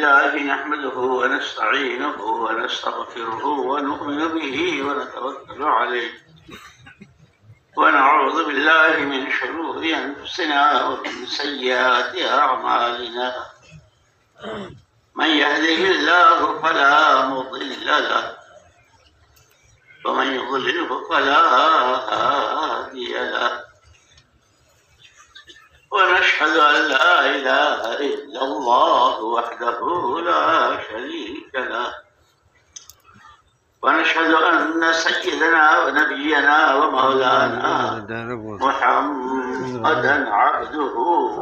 لله نحمده ونستعينه ونستغفره ونؤمن به ونتوكل عليه ونعوذ بالله من شرور أنفسنا ومن سيئات أعمالنا من يهده الله فلا مضل له ومن يضلله فلا هادي له ونشهد أن لا إله إلا الله وحده لا شريك له ونشهد أن سيدنا ونبينا ومولانا محمدا عبده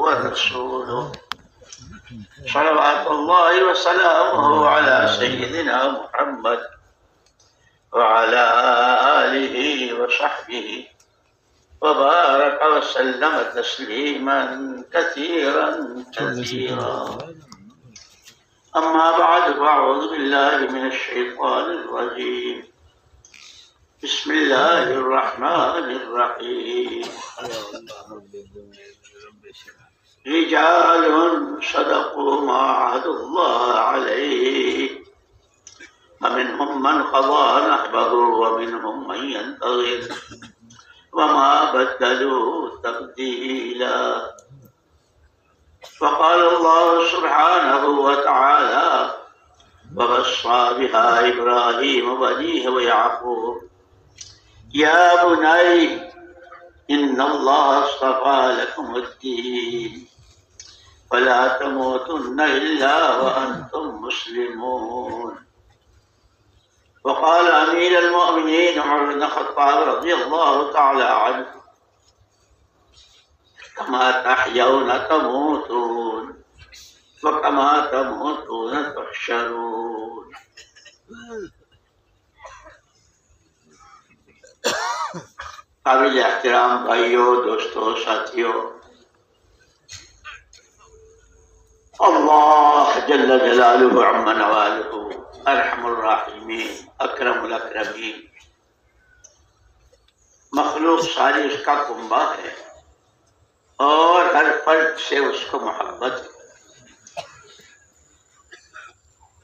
ورسوله صلوات الله وسلامه على سيدنا محمد وعلى آله وصحبه وبارك وسلم تسليما كثيرا كثيرا. أما بعد فأعوذ بالله من الشيطان الرجيم. بسم الله الرحمن الرحيم. رجال صدقوا ما عاهدوا الله عليه فمنهم من قضى نحبه ومنهم من ينتظر وما بدلوا تبديلا. فقال الله سبحانه وتعالى ووصى بها إبراهيم بنيه ويعقوب يا بني إن الله اصطفى لكم الدين فلا تموتن إلا وأنتم مسلمون. وقال أمير المؤمنين عمر بن الخطاب رضي الله تعالى عنه كما تحيون تموتون وكما تموتون تحشرون. قابل احترام بھائیوں، دوستوں، ساتھیوں، اللہ جل جلالہ عم نوالہ ارحم الراحمین اکرم الاکرمین، مخلوق ساری اس کا کنبہ ہے اور ہر فرد سے اس کو محبت ہے.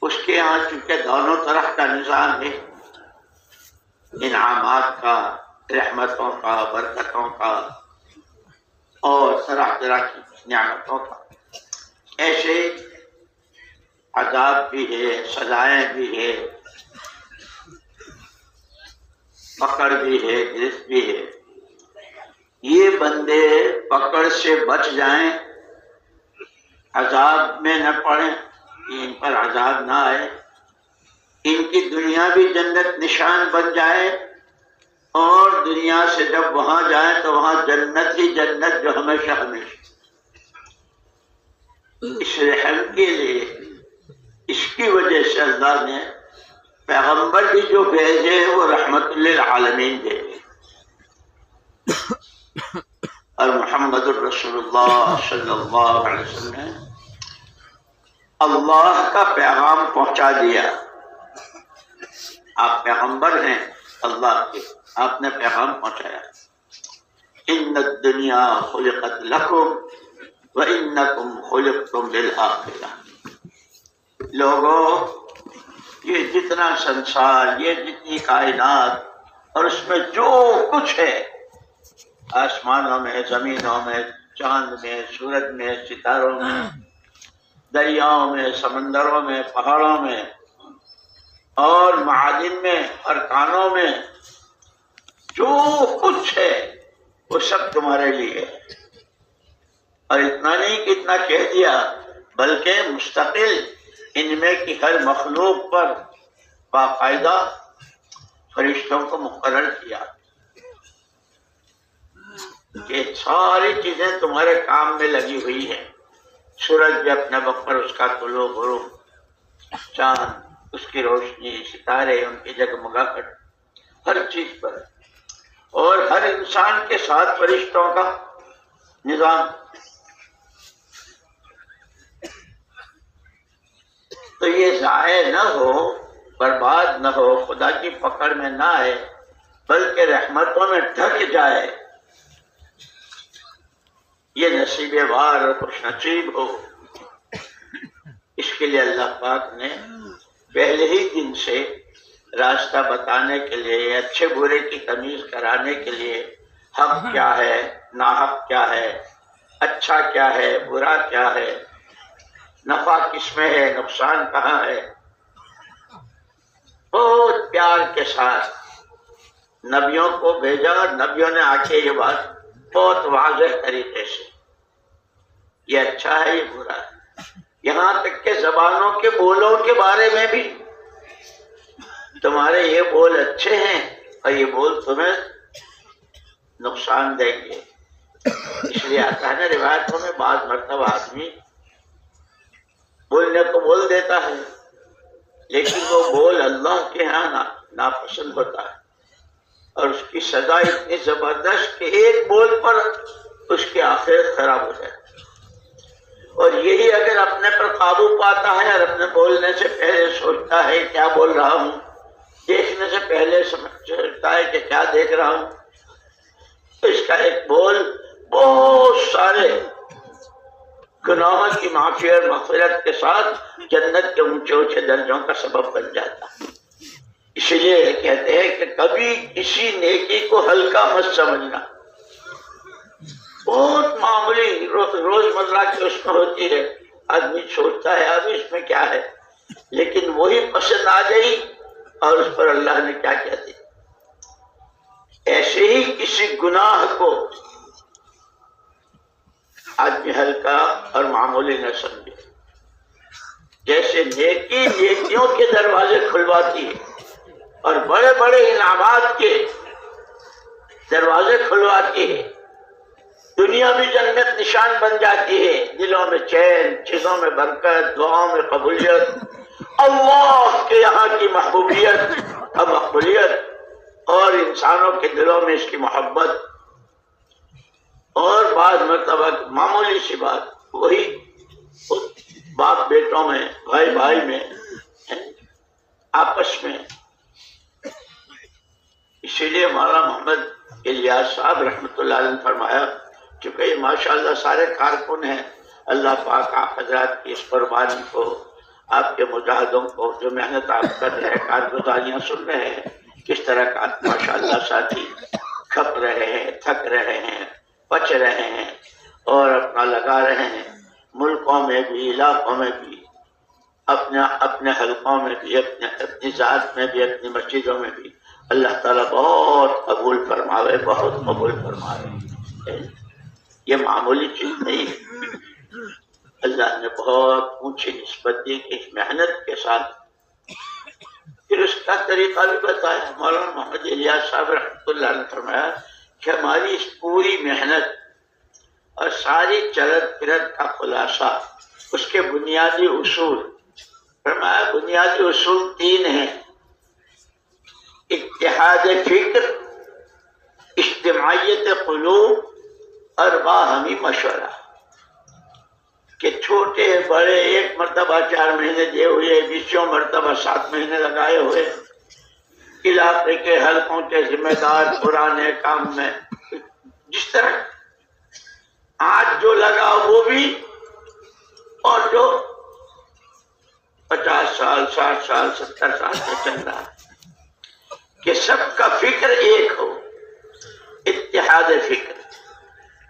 اس کے یہاں چونکہ دونوں طرح کا نظام ہے، انعامات کا، رحمتوں کا، برکتوں کا اور طرح طرح کی نعمتوں کا، ایسے عذاب بھی ہے، سزائیں بھی ہے، پکڑ بھی ہے، گرفت بھی ہے. یہ بندے پکڑ سے بچ جائیں، عذاب میں نہ پڑیں، ان پر عذاب نہ آئے، ان کی دنیا بھی جنت نشان بن جائے اور دنیا سے جب وہاں جائیں تو وہاں جنت ہی جنت جو ہمیشہ ہمیشہ. اس رحم کے لیے، اس کی وجہ سے اللہ نے پیغمبر بھی جو بھیجے وہ رحمت للعالمین بھیجے، اور محمد الرسول اللہ صلی اللہ علیہ وسلم نے اللہ کا پیغام پہنچا دیا. آپ پیغمبر ہیں اللہ کے، آپ نے پیغام پہنچایا. ان الدنیا خلقت لکم وانکم خلقتم للآخرہ. لوگوں، یہ جتنا سنسار، یہ جتنی کائنات اور اس میں جو کچھ ہے، آسمانوں میں، زمینوں میں، چاند میں، سورج میں، ستاروں میں، دریاؤں میں، سمندروں میں، پہاڑوں میں اور معادن میں، ارکانوں میں، جو کچھ ہے وہ سب تمہارے لیے ہے. اور اتنا نہیں کہ اتنا کہہ دیا، بلکہ مستقل ان میں کی ہر مخلوق پر باقاعدہ فرشتوں کو مقرر کیا کہ ساری چیزیں تمہارے کام میں لگی ہوئی ہیں. سورج بھی اپنے وقت پر اس کا طلوع غروب، چاند اس کی روشنی، ستارے ان کی جگمگاہٹ، ہر چیز پر، اور ہر انسان کے ساتھ فرشتوں کا نظام. تو یہ ضائع نہ ہو، برباد نہ ہو، خدا کی پکڑ میں نہ آئے، بلکہ رحمتوں میں ڈھک جائے، یہ نصیب وار اور خوش نصیب ہو. اس اس کے لیے اللہ پاک نے پہلے ہی دن سے راستہ بتانے کے لیے، اچھے برے کی تمیز کرانے کے لیے، حق کیا ہے، ناحق کیا ہے، اچھا کیا ہے، برا کیا ہے، نفع کس میں ہے، نقصان کہاں ہے، بہت پیار کے ساتھ نبیوں کو بھیجا، اور نبیوں نے آ کے یہ بات بہت واضح طریقے سے، یہ اچھا ہے، یہ برا ہے، یہاں تک کہ زبانوں کے بولوں کے بارے میں بھی، تمہارے یہ بول اچھے ہیں اور یہ بول تمہیں نقصان دیں گے۔ اس لیے آتا ہے نا روایتوں میں، بعض مرتبہ آدمی بولنے کو بول دیتا ہے لیکن وہ بول اللہ کے ہاں ناپسند ہوتا ہے، اور اس کی سزا اتنی زبردست کہ ایک بول پر اس کی آخرت خراب ہو جائے۔ اور یہی اگر اپنے پر قابو پاتا ہے اور اپنے بولنے سے پہلے سوچتا ہے کیا بول رہا ہوں، دیکھنے سے پہلے سمجھتا ہے کہ کیا دیکھ رہا ہوں، تو اس کا ایک بول بہت سارے گناہوں کی معافی اور مغفرت کے ساتھ جنت کے اونچے اونچے درجوں کا سبب بن جاتا ہے۔ اس لیے کہتے ہیں کہ کبھی کسی نیکی کو ہلکا مت سمجھنا، بہت معمولی روزمرہ کی اس میں ہوتی ہے، آدمی سوچتا ہے اب اس میں کیا ہے، لیکن وہی پسند آ گئی اور اس پر اللہ نے کیا کہہ دیا۔ ایسے ہی کسی گناہ کو آدمی ہلکا اور معمولی نہ سمجھے، جیسے نیکی نیکیوں کے دروازے کھلواتی ہے اور بڑے بڑے انعامات کے دروازے کھلواتی ہے، دنیا بھی جنت نشان بن جاتی ہے، دلوں میں چین، چیزوں میں برکت، دعاؤں میں قبولیت، اللہ کے یہاں کی محبوبیت اور مقبولیت، اور انسانوں کے دلوں میں اس کی محبت، اور بعض مرتبہ معمولی سی بات وہی باپ بیٹوں میں، بھائی بھائی میں، آپس میں۔ اسی لیے مولانا محمد الیاس صاحب رحمۃ اللہ علیہ نے فرمایا، چونکہ یہ ماشاءاللہ سارے کارکن ہیں، اللہ پاک آپ حضرات کی اس قربانی کو، آپ کے مجاہدوں کو جو محنت آپ کر رہے ہیں، کارگزاریاں سن رہے ہیں، کس طرح کا ماشاءاللہ ساتھی کھپ رہے ہیں، تھک رہے ہیں، بچ رہے ہیں اور اپنا لگا رہے ہیں، ملکوں میں بھی، علاقوں میں بھی، اپنے حلقوں میں بھی، اپنی ذات میں بھی، اپنی مسجدوں میں بھی، اللہ تعالیٰ بہت قبول فرماوے، بہت قبول فرماوے۔ یہ معمولی چیز نہیں ہے، اللہ نے بہت اونچی نسبت دی کہ اس محنت کے ساتھ۔ پھر اس کا طریقہ بھی بتایا، مولانا محمد الیاس صاحب رحمۃ اللہ نے فرمایا کہ ہماری اس پوری محنت اور ساری چلت پھرت کا خلاصہ، اس کے بنیادی اصول، فرمایا بنیادی اصول 3 ہیں: اتحاد فکر، اجتماعیت قلوب اور باہمی مشورہ۔ کہ چھوٹے بڑے ایک مرتبہ 4 مہینے دیے ہوئے، 20 مرتبہ 7 مہینے لگائے ہوئے، علاقے کے حلقوں کے ذمہ دار پرانے کام میں، جس طرح آج جو لگا وہ بھی، اور جو 50 سال 60 سال 70 سال سے چل رہا ہے، کہ سب کا فکر ایک ہو، اتحاد فکر،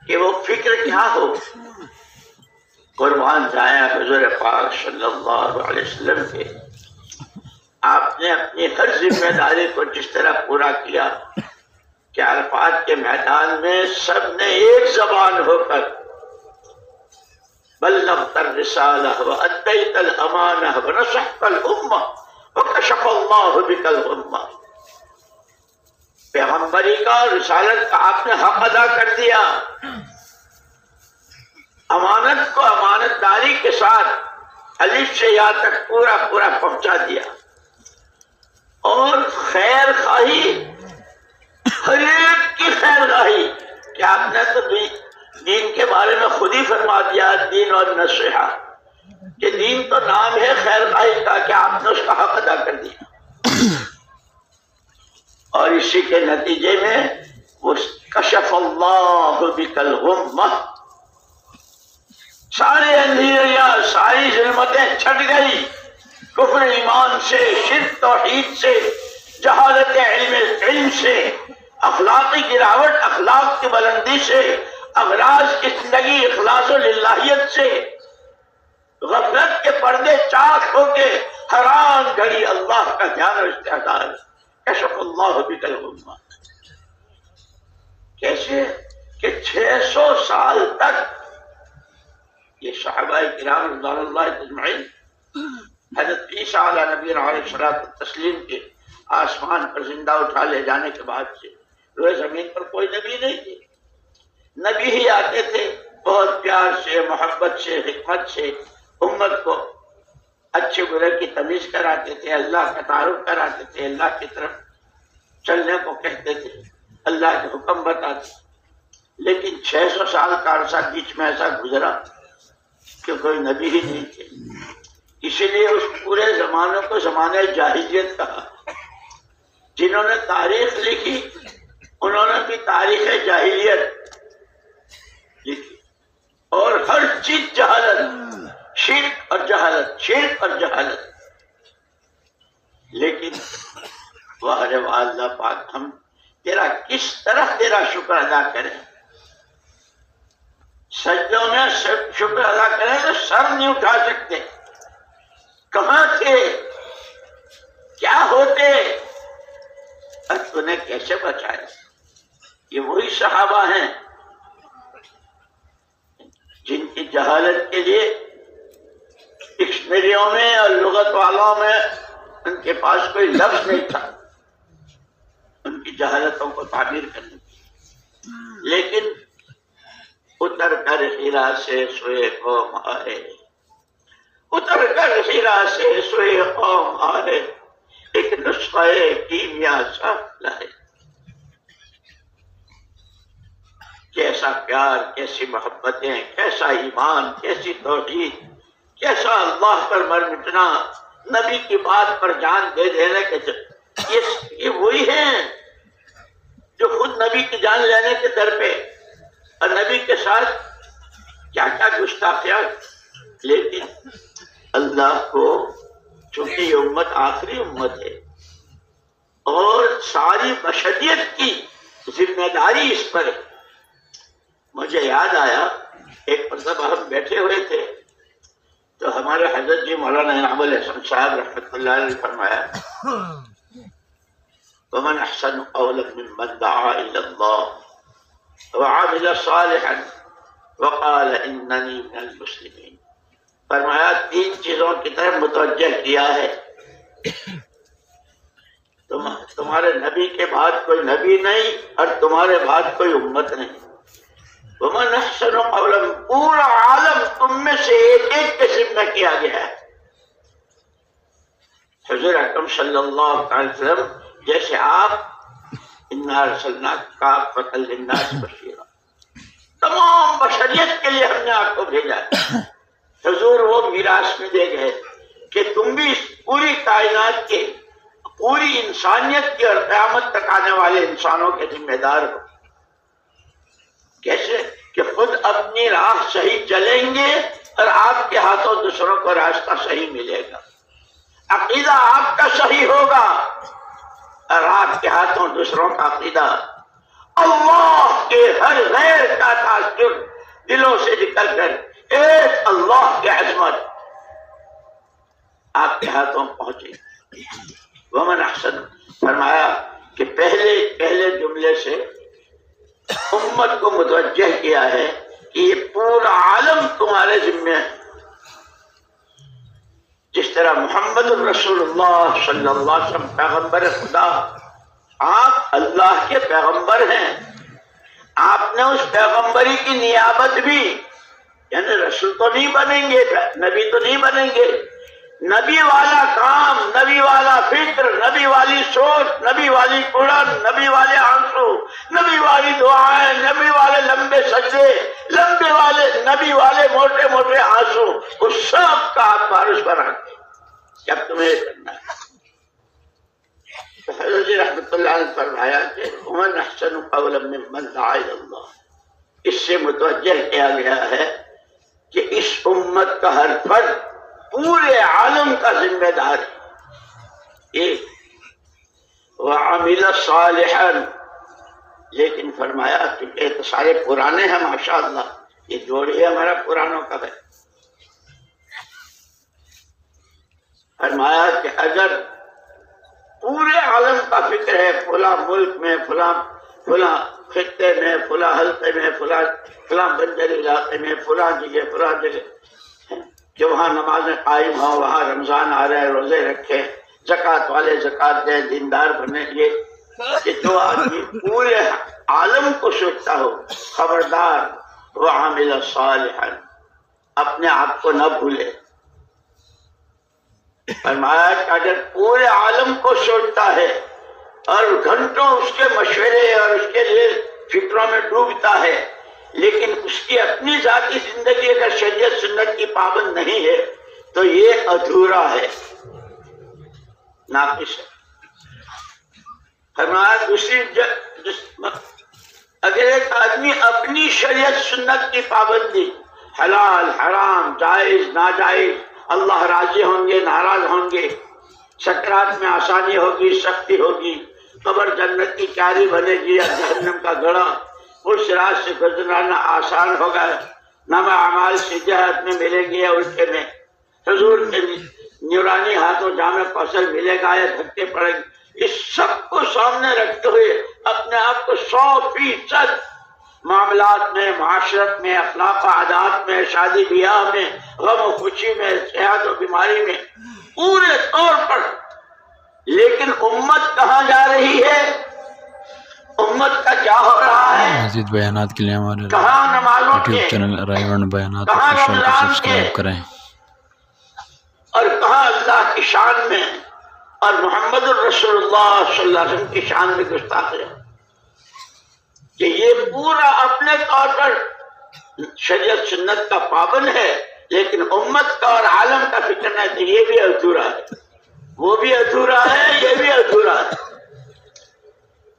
کہ وہ فکر کیا ہو، قربان جائیں حضور پاک صلی اللہ علیہ وسلم کے، آپ نے اپنی ہر ذمہ داری کو جس طرح پورا کیا کہ عرفات کے میدان میں سب نے ایک زبان ہو کر بلغت الرسالہ وأدیت الامانہ ونصحت الامہ وکشف اللہ بک الغمہ، پیغمبری کا اور رسالت کا آپ نے حق ادا کر دیا، امانت کو امانت داری کے ساتھ الف سے یا تک پورا پورا پہنچا دیا، اور خیر خواہی، ہر ایک کی خیر خواہی، کہ آپ نے تو دین کے بارے میں خود ہی فرما دیا، دین اور نصیحہ، کہ دین تو نام ہے خیر خواہی کا، کہ آپ نے اس کا حق ادا کر دیا، اور اسی کے نتیجے میں وہ کشف اللہ بک الغمہ، سارے اندھیریاں ساری ظلمتیں چھٹ گئی، کفر ایمان سے، شرک توحید سے، جہالت علم سے، اخلاقی گراوٹ اخلاق کی بلندی سے، اغراض کی زندگی اخلاص و للہیت سے، غفلت کے پردے چاک ہو کے حرام گھڑی اللہ کا دھیان و استحضار، کشف اللہ بک الغمہ۔ کیسے کہ 600 سال تک یہ صحابہ کرام رضوان اللہ اجمعین حضرت عیسیٰ علیہ نبی علیہ الصلوۃ والتسلیم کے آسمان پر زندہ اٹھا لے جانے کے بعد سے روئے زمین پر کوئی نبی نہیں تھے۔ نبی ہی آتے تھے، بہت پیار سے، محبت سے، حکمت سے امت کو اچھے برے کی تمیز کراتے تھے، اللہ کا تعارف کراتے تھے، اللہ کی طرف چلنے کو کہتے تھے، اللہ کے حکم بتاتے۔ لیکن 600 سال کا عرصہ بیچ میں ایسا گزرا کہ کوئی نبی ہی نہیں تھے، اسی لیے اس پورے زمانے کو زمانہ جاہلیت کہا۔ جنہوں نے تاریخ لکھی انہوں نے بھی تاریخ جاہلیت لکھی، اور ہر چیز جہالت، شرک اور جہالت، شرک اور جہالت۔ لیکن واہ رے واہ اللہ پاک، ہم تیرا کس طرح تیرا شکر ادا کریں؟ سجدوں میں شکر ادا کریں تو سر نہیں اٹھا سکتے۔ کہاں تھے؟ کیا ہوتے؟ اور تُونے کیسے بچایا؟ یہ وہی صحابہ ہیں جن کی جہالت کے لیے ڈکشنریوں میں اور لغت والوں میں ان کے پاس کوئی لفظ نہیں تھا ان کی جہالتوں کو تعبیر کرنے کی۔ لیکن اتر کر ہیرا سے سوئے قوم آئے، اتر کر ہیرا سے سوئے قوم آئے، ایک نسخہ کیمیا سا لائے۔ کیسا پیار، کیسی محبتیں، کیسا ایمان، کیسی توحید، کیسا اللہ پر مر مٹنا، نبی کی بات پر جان دے دینے کے یہ وہی ہیں جو خود نبی کی جان لینے کے در پہ اور نبی کے ساتھ کیا کیا گستاخیات۔ لیکن اللہ کو چونکہ یہ امت آخری امت ہے اور ساری بشریت کی ذمہ داری اس پر ہے۔ مجھے یاد آیا ایک مرتبہ ہم بیٹھے ہوئے تھے تو ہمارے حضرت جی مولانا انعام الحسن صاحب رحمۃ اللہ علیہ نے فرمایا وَمَنْ أَحْسَنُ قَوْلًا مِّمَّنْ دَعَا إِلَى اللَّهِ وَعَمِلَ صَالِحًا وَقَالَ إِنَّنِي مِنَ الْمُسْلِمِينَ۔ فرمایا 3 چیزوں کی طرف متوجہ کیا ہے، تمہارے نبی کے بعد کوئی نبی نہیں اور تمہارے بعد کوئی امت نہیں۔ وَمَنْ أَحْسَنُ قَوْلًا، پورا عالم تم میں سے ایک ایک قسم میں کیا گیا ہے۔ حضور اکرم صلی اللہ علیہ وسلم جیسے آپ اِنَّا أَرْسَلْنَاكَ كَافَّةً لِلنَّاسِ بَشِيرًا، تمام بشریت کے لیے ہم نے آپ کو بھیجا ہے۔ حضور وہ میراث میں دے گئے کہ تم بھی اس پوری کائنات کے، پوری انسانیت کی اور قیامت تک آنے والے انسانوں کے ذمہ دار ہو۔ کیسے کہ خود اپنی راہ صحیح چلیں گے اور آپ کے ہاتھوں دوسروں کو راستہ صحیح ملے گا۔ عقیدہ آپ کا صحیح ہوگا اور آپ کے ہاتھوں دوسروں کا عقیدہ۔ اللہ کے ہر غیر کا تاثر دلوں سے نکل کر ایک اللہ کی عظمت آپ کے ہاتھوں پہنچے۔ ومن احسن، فرمایا کہ پہلے جملے سے امت کو متوجہ کیا ہے کہ یہ پورا عالم تمہارے ذمہ ہے۔ جس طرح محمد الرسول اللہ صلی اللہ علیہ وسلم پیغمبر خدا، آپ اللہ کے پیغمبر ہیں، آپ نے اس پیغمبری کی نیابت بھی، یعنی رسول تو نہیں بنیں گے، نبی تو نہیں بنیں گے، نبی والا کام، نبی والا فکر، نبی والی سوچ، نبی والی قرآن، نبی والے آنسو، نبی والی دعائیں، نبی والے لمبے سجدے، نبی والے موٹے موٹے آنسو، اس سب کا آپ وارث بنا کے اب تمہیں کرنا ہے۔ تو حضرت رحمۃ اللہ نے فرمایا کہ ومن احسن قولا ممن دعا الی اللہ، اس سے متوجہ کیا گیا ہے کہ اس امت کا ہر فرد پورے عالم کا ذمہ دار ہے. ایک وعمل صالحا، لیکن فرمایا کہ یہ تو سارے پرانے ہیں ماشاءاللہ، یہ جوڑ ہی ہمارا پرانوں کا ہے. فرمایا کہ اگر پورے عالم کا فکر ہے، فلاں ملک میں، فلاں خطے میں، فلاں حلقے میں، فلاں بنجر علاقے میں، فلاں جگہ کہ وہاں نمازیں قائم ہوں، وہاں رمضان آ رہے ہیں، روزے رکھے، زکوٰۃ والے زکوٰۃ دیں، دیندار بنے. یہ جو آدمی پورے عالم کو سوچتا ہو، خبردار وعمل صالحا، اپنے آپ کو نہ بھولے. فرمایا کہ اگر پورے عالم کو سوچتا ہے اور گھنٹوں اس کے مشورے اور اس کے لیے فکروں میں ڈوبتا ہے، لیکن اس کی اپنی ذاتی زندگی اگر شریعت سنت کی پابند نہیں ہے تو یہ ادھورا ہے، ناقص ہے. فرمایا اگر ایک آدمی اپنی شریعت سنت کی پابندی، حلال حرام جائز ناجائز، اللہ راضی ہوں گے ناراض ہوں گے، سکرات میں آسانی ہوگی سختی ہوگی، قبر جنت کی کیاری بنے گی یا جہنم کا گڑھا، اس راز سے گزرنا آسان ہوگا، نام اعمال سے جہت میں ملے گی یا الٹے میں، حضور کے نورانی ہاتھوں جامع فصل ملے گا یا دھکے پڑے گی. اس سب کو سامنے رکھتے ہوئے اپنے آپ کو 100% معاملات میں، معاشرت میں، اخلاق و عادات میں، شادی بیاہ میں، غم و خوشی میں، صحت و بیماری میں، پورے طور پر. لیکن امت کہاں جا رہی ہے؟ امت کا کیا ہو رہا ہے؟ مزید بیانات کے لیے ہمارے کہاں نمازوں کے، یوٹیوب چینل رائیون بیانات کہاں آفیشیل کو رمضان سبسکرائب کے، کریں. اور کہاں اللہ کی شان میں اور محمد الرسول اللہ صلی اللہ علیہ وسلم کی شان میں گستاخ ہے کہ یہ پورا اپنے طور پر شریعت سنت کا پابند ہے، لیکن امت کا اور عالم کا فکر نہیں. تو یہ بھی ادھورا ہے، وہ بھی ادھورا ہے، یہ بھی ادھورا ہے.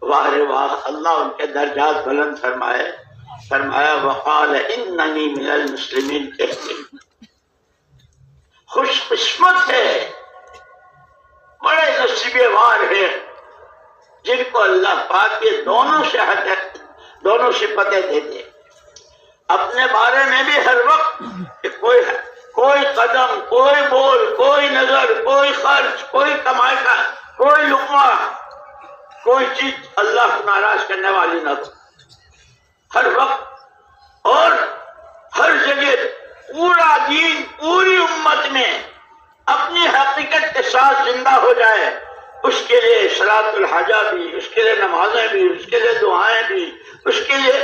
واہ رے واہ، اللہ ان کے درجات بلند فرمائے. فرمایا وقال اننی من المسلمین، کہتے خوش قسمت ہے، بڑے نصیبے وار ہیں جن کو اللہ پاک یہ دونوں صفتیں دیتے. اپنے بارے میں بھی ہر وقت کہ کوئی قدم، کوئی بول، کوئی نظر، کوئی خرچ، کوئی کمائی کا کوئی لقمہ، کوئی چیز اللہ کو ناراض کرنے والی نہ ہو. ہر وقت اور ہر جگہ پورا دین پوری امت میں اپنی حقیقت کے ساتھ زندہ ہو جائے، اس کے لیے صلاۃ الحاجہ بھی، اس کے لیے نمازیں بھی، اس کے لیے دعائیں بھی، اس کے لیے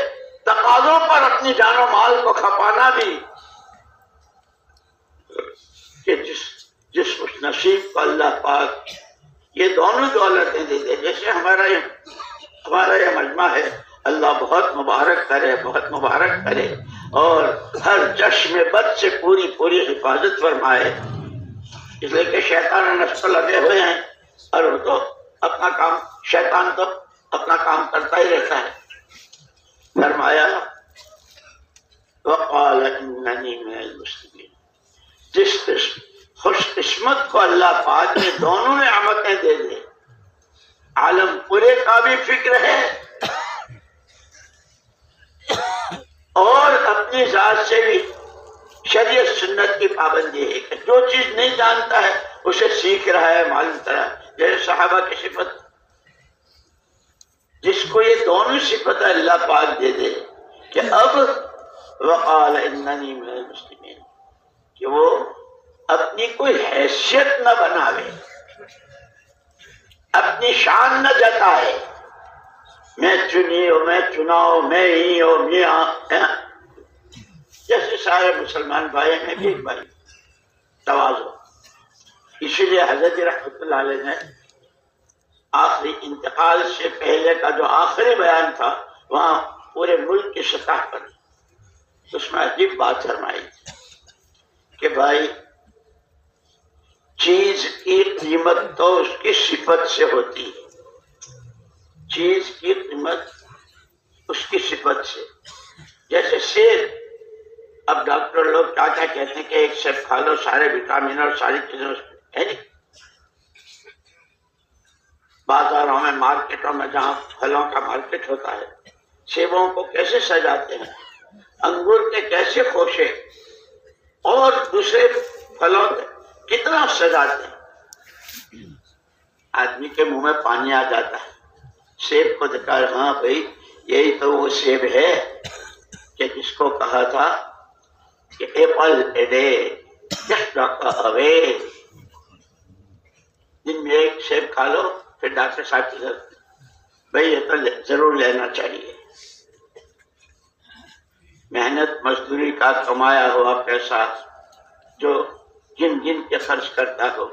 تقاضوں پر اپنی جان و مال کو کھپانا بھی، کہ جس خوش نصیب کو اللہ پاک یہ دونوں دولتیں دے دے. جیسے ہمارا یہ مجمع ہے، اللہ بہت مبارک کرے، بہت مبارک کرے، اور ہر چشم بد سے پوری حفاظت فرمائے. اس لیے کہ شیطان و نفس لگے ہوئے ہیں اور وہ تو اپنا کام، شیطان تو اپنا کام کرتا ہی رہتا ہے. فرمایا وقال اننی من المسلمین، جس خوش قسمت کو اللہ پاک نے دونوں نعمتیں دے دے، عالم پورے کا بھی فکر ہے اور اپنی ذات سے بھی شریعت سنت کی پابندی ہے کہ جو چیز نہیں جانتا ہے اسے سیکھ رہا ہے، معلوم طرح. جیسے صحابہ کی صفت، جس کو یہ دونوں صفت اللہ پاک دے دے کہ اب وقال اننی من المسلمین، کہ وہ اپنی کوئی حیثیت نہ بناوے، اپنی شان نہ جتائے، میں چنی ہو، میں چناؤ، میں ہی ہو، میاں. جیسے سارے مسلمان بھائی میں بھی ایک بھائی تواضع. اسی لیے حضرت رحمت اللہ علیہ نے آخری انتقال سے پہلے کا جو آخری بیان تھا وہاں پورے ملک کی سطح پر اس میں عجیب بات فرمائی کہ بھائی چیز کی قیمت تو اس کی صفت سے ہوتی ہے، چیز کی قیمت اس کی صفت سے. جیسے سیب اب ڈاکٹر لوگ کیا کیا کہتے ہیں کہ ایک سیب کھا لو، سارے وٹامن اور ساری چیزیں اس میں ہے نہیں۔ بازاروں میں، مارکیٹوں میں جہاں پھلوں کا مارکیٹ ہوتا ہے، سیبوں کو کیسے سجاتے ہیں، انگور کے کیسے خوشے اور دوسرے پھلوں کے کتنا سجاتے ہیں، آدمی کے منہ میں پانی آ جاتا ہے۔ سیب کو دیکھا، ہاں بھائی یہی تو وہ سیب ہے کہ جس کو کہا تھا کہ ایپل اے ڈے جسٹ اوے، دن میں ایک سیب کھا لو، پھر ڈاکٹر صاحب کی بھائی یہ تو ضرور لینا چاہیے۔ محنت مزدوری کا کمایا ہوا پیسہ جو گن گن کے خرچ کرتا ہو،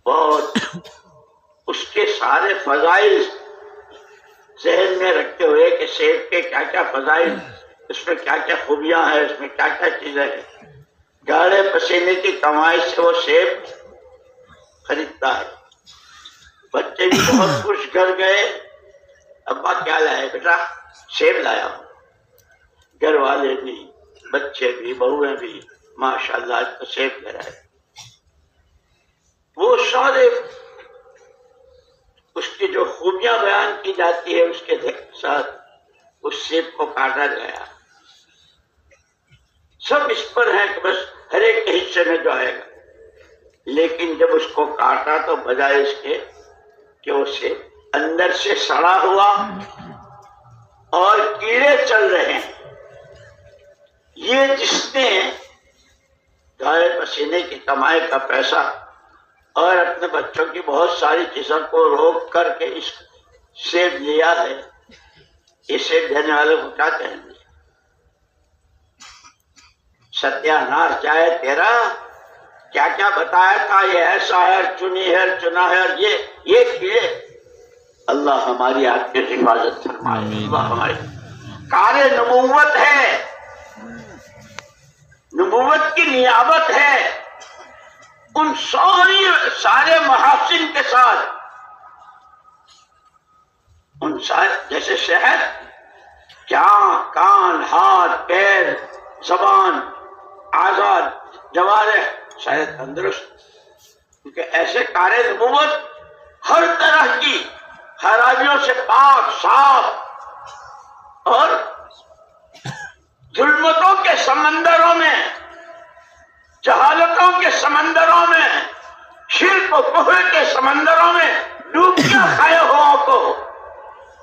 بہت اس کے سارے فضائل ذہن میں رکھتے ہوئے کہ سیب کے کیا کیا فضائل، اس میں کیا کیا خوبیاں ہیں، اس میں کیا کیا چیزیں ہیں، گاڑے پسینے کی کمائی سے وہ سیب خریدتا ہے۔ بچے بھی بہت خوش، گھر گئے، ابا کیا لائے؟ بیٹا سیب لایا ہوں۔ گھر والے بھی، بچے بھی، بہویں بھی، ماشاءاللہ آج تو سیب لے رہے۔ وہ سارے اس کی جو خوبیاں بیان کی جاتی ہے اس کے ساتھ اس سیب کو کاٹا گیا، سب اس پر ہیں کہ بس ہر ایک کے حصے میں جو آئے گا، لیکن جب اس کو کاٹا تو بجائے اس کے کہ وہ سیب اندر سے سڑا ہوا اور کیڑے چل رہے ہیں۔ یہ جس نے گائے پسینے کی کمائی کا پیسہ اور اپنے بچوں کی بہت ساری چیزوں کو روک کر کے اس سیب لیا ہے، یہ سیب دینے والے کو کیا کہیں گے؟ ستیہ ناش جائے تیرا، کیا کیا بتایا تھا، یہ ایسا ہے، چنی ہے، چنا ہے، اور یہ کیڑے۔ اللہ ہماری آپ کی حفاظت فرمائے۔ اللہ ہماری کار نبوت ہے، نبوت کی نیابت ہے، ان سارے محاسن کے ساتھ، ان سارے جیسے شہد، کیا کان، ہاتھ، پیر، زبان، آزاد، جوارح سارے تندرست، کیونکہ ایسے کار نبوت ہر طرح کی خرابیوں سے پاک، صاف، اور ظلمتوں کے سمندروں میں، جہالتوں کے سمندروں میں، شرک و کفر کے سمندروں میں ڈوبیاں کھائے ہوا کو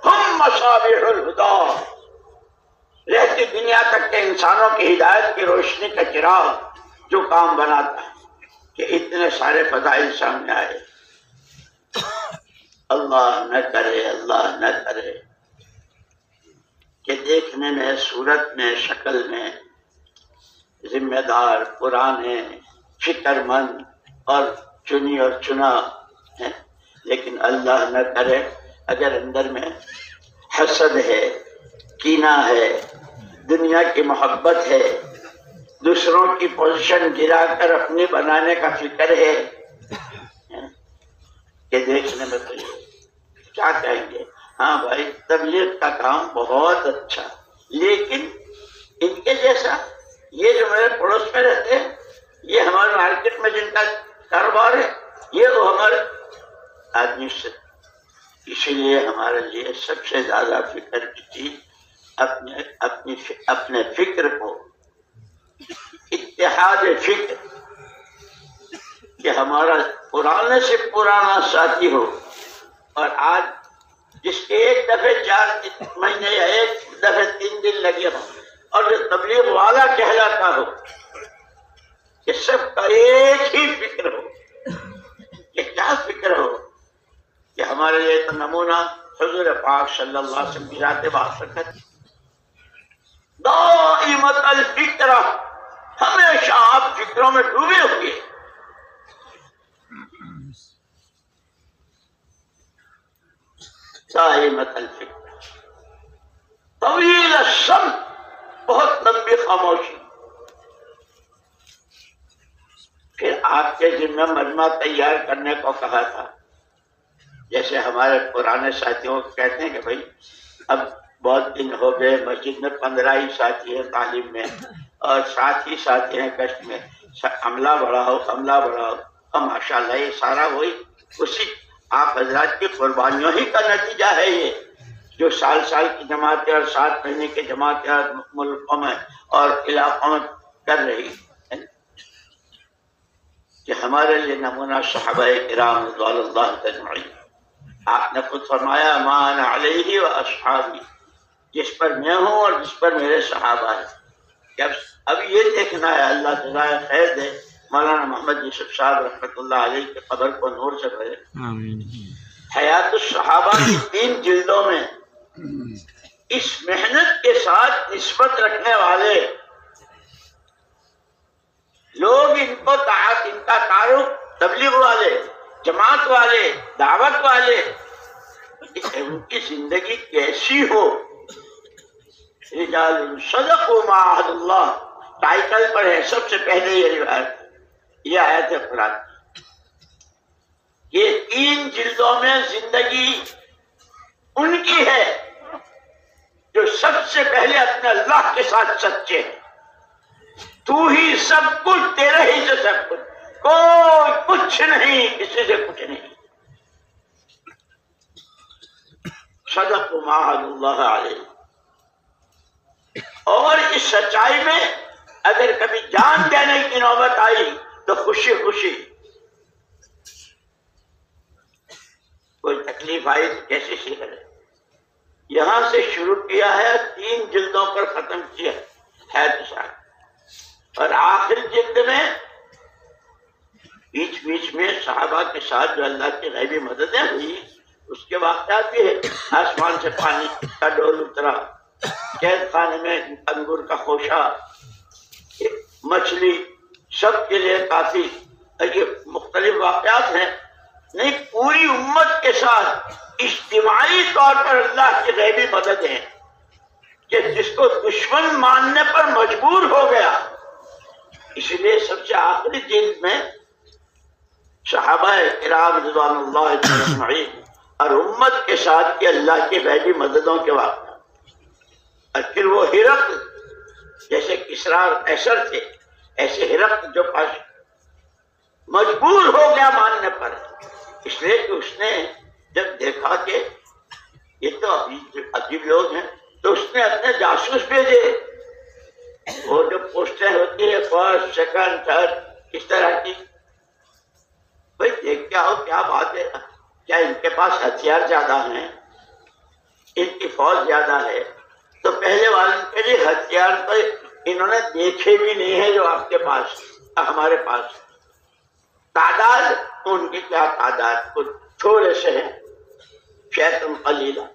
ہم مصابیح الہدا، رہتی دنیا تک کے انسانوں کی ہدایت کی روشنی کا چراغ جو کام بناتا ہے کہ اتنے سارے فضائل سامنے آئے۔ اللہ نہ کرے، اللہ نہ کرے کہ دیکھنے میں، صورت میں، شکل میں ذمہ دار، پرانے، فکر مند اور چنی اور چنا ہے، لیکن اللہ نہ کرے اگر اندر میں حسد ہے، کینہ ہے، دنیا کی محبت ہے، دوسروں کی پوزیشن گرا کر اپنی بنانے کا فکر ہے کہ دیکھنے میں تو کیا کہیں گے؟ ہاں بھائی تبلیغ کا کام بہت اچھا، لیکن ان کے جیسا یہ جو میرے پڑوس میں رہتے ہیں، یہ ہمارے مارکیٹ میں جن کا کاروبار ہے، یہ وہ ہمارے آدمی سے، اسی لیے ہمارے لیے سب سے زیادہ فکر کی چیز اپنے فکر کو، اتحاد فکر، کہ ہمارا پرانے سے پرانا ساتھی ہو، اور آج جس کے ایک دفعے 4 مہینے یا ایک دفعے 3 دن لگے ہوں، اور جو تبلیغ والا کہلاتا ہو، کہ سب کا ایک ہی فکر ہو، کہ کیا فکر ہو کہ ہمارے لیے تو نمونہ حضور پاک صلی اللہ علیہ وسلم کی ذات باشرکت، دائمۃ الفکر، ہمیشہ آپ فکروں میں ڈوبے ہوئے، دائمۃ الفکر، طویل الصمت، بہت لمبی خاموشی۔ پھر آپ کے ذمہ مجمع تیار کرنے کو کہا تھا، جیسے ہمارے پرانے ساتھیوں کو کہتے ہیں کہ بھائی اب بہت دن ہو گئے، مسجد میں 15 ہی ساتھی ہیں تعلیم میں، اور ساتھ ہی ہیں کشت میں، حملہ بڑھاؤ حملہ بڑھاؤ، اور ماشاءاللہ یہ سارا وہی اسی آپ حضرات کی قربانیوں ہی کا نتیجہ ہے یہ، جو سال کی جماعتیں اور 7 مہینے کی جماعتیں ملکوں میں اور علاقوں میں کر رہی ہے، کہ ہمارے لیے نمونہ صحابہ کرام رضوان اللہ اجمعین۔ آپ نے خود فرمایا ما انا علیہ و اصحابی، جس پر میں ہوں اور جس پر میرے صحابہ ہیں۔ کہ اب یہ دیکھنا ہے، اللہ جزائے خیر دے مولانا محمد یوسف صاحب رحمۃ اللہ علیہ کے قبر کو نور سے بھرے۔ حیات الصحابہ کی 3 جلدوں میں اس محنت کے ساتھ نسبت رکھنے والے لوگ ان کا تعارف تبلیغ والے، جماعت والے، دعوت والے، ان کی زندگی کیسی ہو۔ رجال صدقوا ما عهد اللہ ٹائٹل پر ہے سب سے پہلے یہ آیت قرآن، یہ 3 جلدوں میں زندگی ان کی ہے جو سب سے پہلے اپنے اللہ کے ساتھ سچے ہیں۔ تو ہی سب کچھ، تیرے ہی سے سب کچھ، کوئی کچھ نہیں، کسی سے کچھ نہیں۔ صدق ما عهد اللہ علیہ۔ اور اس سچائی میں اگر کبھی جان دینے کی نوبت آئی تو خوشی خوشی، کوئی تکلیف آئی تو کیسے سیکھ لے۔ یہاں سے شروع کیا ہے، 3 جلدوں پر ختم کیا ہے تو ساتھ، اور آخر جلد میں بیچ میں صحابہ کے ساتھ جو اللہ کی غیبی مددیں ہوئی اس کے واقعات بھی ہے۔ آسمان سے پانی کا ڈول اترا، قید خانے میں انگور کا خوشہ، مچھلی، سب کے لیے کافی، یہ مختلف واقعات ہیں۔ نہیں، پوری امت کے ساتھ اجتماعی طور پر اللہ کی غیبی مدد ہے کہ جس کو دشمن ماننے پر مجبور ہو گیا۔ اس لیے سب سے آخری جلد میں صحابہ کرام رضوان اللہ اجمعین اور امت کے ساتھ کی اللہ کی غیبی مددوں کے واقعات، اور پھر وہ ہرقل، جیسے کسریٰ اور قیصر تھے، ایسے ہرقل جو پاس مجبور ہو گیا ماننے پر، اس لیے کہ اس نے جب دیکھا کہ یہ تو عجیب لوگ ہیں تو اس نے اپنے جاسوس بھیجے، وہ جو پوسٹیں ہوتی ہے فرسٹ سیکنڈ تھرڈ اس طرح کی، بھائی دیکھ کیا ہو کیا بات ہے، کیا ان کے پاس ہتھیار زیادہ ہیں، ان کی فوج زیادہ ہے؟ تو پہلے والوں کے لیے ہتھیار تو انہوں نے دیکھے بھی نہیں ہے جو آپ کے پاس ہمارے پاس، تعداد ان کی کیا تعداد، کچھ تھوڑے سے ہیں، شیطن قلیلہ۔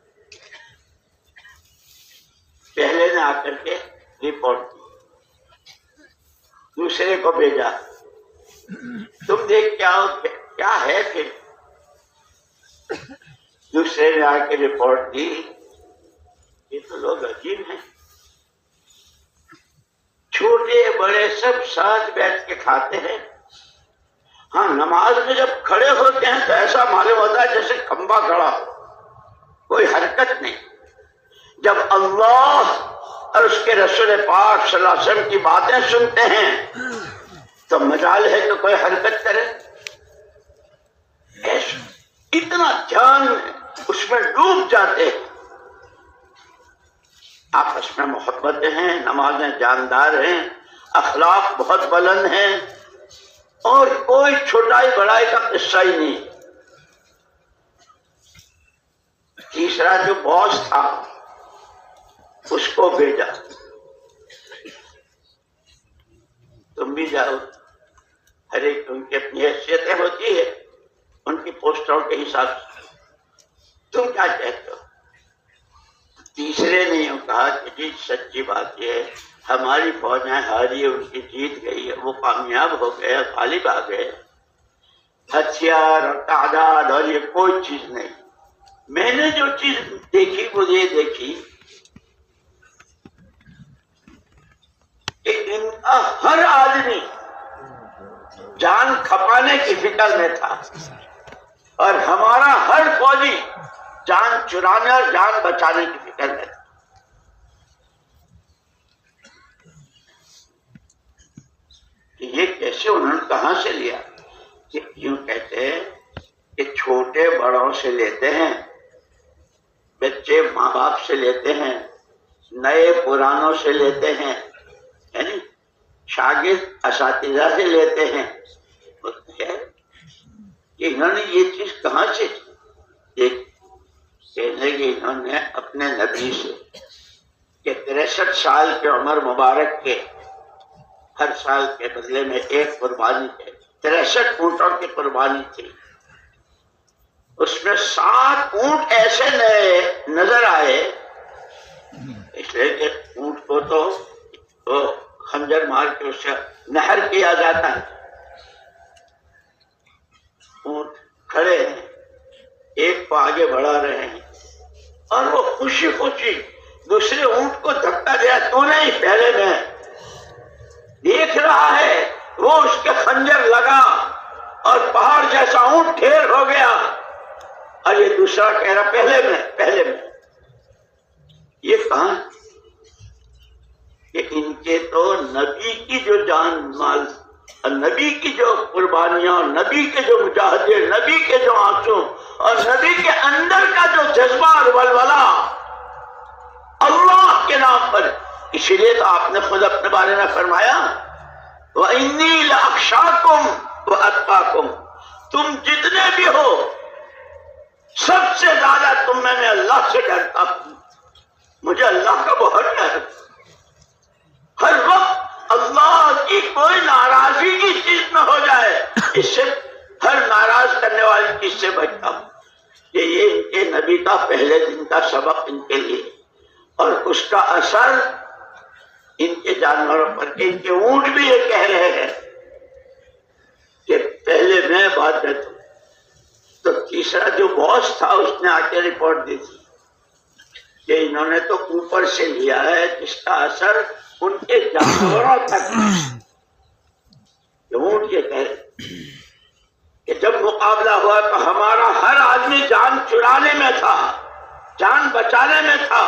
پہلے نے آ کر کے رپورٹ کی، دوسرے کو بھیجا، تم دیکھ کیا ہے، پھر دوسرے نے آ کے رپورٹ دی، یہ تو لوگ عجیب ہیں، چھوٹے بڑے سب ساتھ بیٹھ کے کھاتے ہیں، ہاں نماز میں جب کھڑے ہوتے ہیں تو ایسا معلوم ہوتا ہے جیسے کھمبا کھڑا ہو، کوئی حرکت نہیں۔ جب اللہ اور اس کے رسول پاک صلی اللہ علیہ وسلم کی باتیں سنتے ہیں تو مجال ہے کہ کوئی حرکت کرے، اتنا دھیان اس میں ڈوب جاتے ہیں۔ آپس میں محبتیں ہیں، نمازیں جاندار ہیں، اخلاق بہت بلند ہیں، اور کوئی چھوٹائی بڑائی کا قصہ ہی نہیں۔ تیسرا جو باس تھا اس کو بھیجا، تم بھی جاؤ، ہر ایک ان کی اپنی حیثیتیں ہوتی ہے، ان کی پوسٹوں کے حساب سے، تم کیا کہتے ہو؟ تیسرے نے یوں کہا کہ جی سچی بات یہ ہے، ہماری فوجیں ہاری، ان کی جیت گئی ہے، وہ کامیاب ہو گئے، غالب آ گئے، ہتھیار اور تعداد اور یہ کوئی چیز نہیں۔ میں نے جو چیز دیکھی وہ یہ دیکھی کہ ان کا ہر آدمی جان کھپانے کی فکر میں تھا، اور ہمارا ہر فوجی جان چرانے اور جان بچانے کی فکر میں تھا۔ کہ یہ کیسے انہوں نے کہاں سے لیا؟ کہ یوں کہتے ہیں کہ چھوٹے بڑوں سے لیتے ہیں، بچے ماں باپ سے لیتے ہیں، نئے پرانوں سے لیتے ہیں، یعنی شاگرد اساتذہ سے لیتے ہیں. کہ انہوں نے یہ چیز کہاں سے؟ کہنے کہ انہوں نے اپنے نبی سے کہ 63 سال کی عمر مبارک کے ہر سال کے بدلے میں ایک قربانی تھے، 63 اونٹوں کی قربانی تھی. اس میں 7 اونٹ ایسے نئے نظر آئے، اس لیے کہ اونٹ کو تو خنجر مار کے اس سے نہر کیا جاتا ہے. اونٹ کھڑے ہیں، ایک کو آگے بڑھا رہے ہیں، اور وہ خوشی خوشی دوسرے اونٹ کو دھکا دیا، تو نہیں پہلے میں. دیکھ رہا ہے وہ اس کے خنجر لگا اور پہاڑ جیسا اونٹ ڈھیر ہو گیا، اور یہ دوسرا کہہ رہا پہلے میں. یہ کہاں کہ ان کے تو نبی کی جو جان مال اور نبی کی جو قربانیاں اور نبی کے جو مجاہدے، نبی کے جو آنسو اور نبی کے اندر کا جو جذبہ اور ولولہ اللہ کے نام پر. اسی لیے تو آپ نے خود اپنے بارے میں فرمایا وَإِنِّي لَأَخْشَاكُمْ وَأَتْقَاكُمْ، تم جتنے بھی ہو سب سے زیادہ تم میں اللہ سے ڈرتا ہوں. مجھے اللہ کا بہت ڈر، ہر وقت اللہ کی کوئی ناراضی کی چیز نہ ہو جائے، اس سے ہر ناراض کرنے والی چیز سے بچتا ہوں. یہ ان کے نبی کا پہلے دن کا سبق ان کے لیے، اور اس کا اثر ان کے جانوروں پر، کہ ان کے اونٹ بھی یہ کہہ رہے ہیں کہ پہلے میں بعد میں تم. تو تیسرا جو باس تھا اس نے آ کے رپورٹ دی تھی کہ انہوں نے تو اوپر سے لیا ہے جس کا اثر ان کے جانوروں تک. اونٹ یہ کہہ کہ جب مقابلہ ہوا تو ہمارا ہر آدمی جان چرانے میں تھا، جان بچانے میں تھا،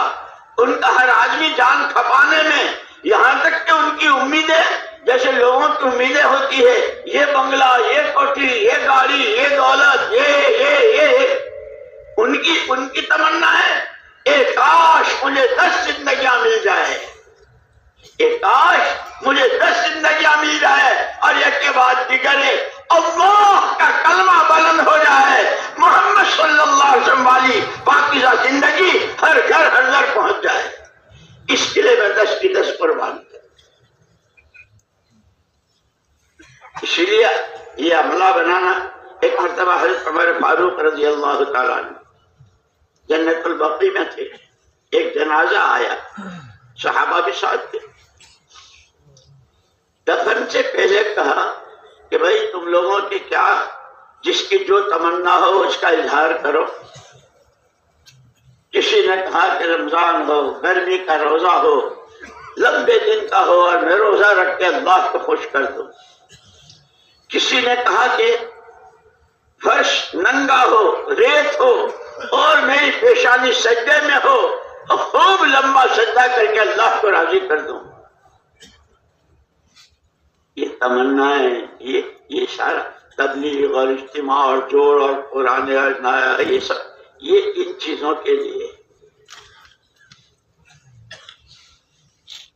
ان کا ہر آدمی جان کھپانے میں، یہاں تک کہ ان کی امیدیں جیسے لوگوں کی امیدیں ہوتی ہے، یہ بنگلہ، یہ کوٹھی، یہ گاڑی، یہ دولت، یہ ان کی تمنا ہے اے کاش مجھے 10 زندگیاں مل جائے، اے کاش مجھے 10 زندگیاں مل جائے، اور ایک کے بعد دیگر اللہ کا کلمہ بلند ہو جائے، محمد صلی اللہ علیہ وسلم والی پاکیزہ زندگی ہر گھر ہر گھر پہنچ جائے. اس کے لیے میں 10 کی 10 قربان کروں. اسی لیے یہ عملہ بنانا. ایک مرتبہ حضرت عمر فاروق رضی اللہ تعالیٰ عنہ جنت البقیع میں تھے، ایک جنازہ آیا، صحابہ بھی ساتھ تھے. دفن سے پہلے کہا کہ بھائی تم لوگوں کی کیا، جس کی جو تمنا ہو اس کا اظہار کرو. کسی نے کہا کہ رمضان ہو، گرمی کا روزہ ہو، لمبے دن کا ہو، اور میں روزہ رکھ کے اللہ کو خوش کر دوں. کسی نے کہا کہ فرش ننگا ہو، ریت ہو، اور میری پیشانی سجدے میں ہو، اور خوب لمبا سجدہ کر کے اللہ کو راضی کر دوں. یہ تمنا ہے، یہ سارا تبلیغ اور اجتماع اور جوڑ اور قرآن اور نایا، یہ سب یہ ان چیزوں کے لیے.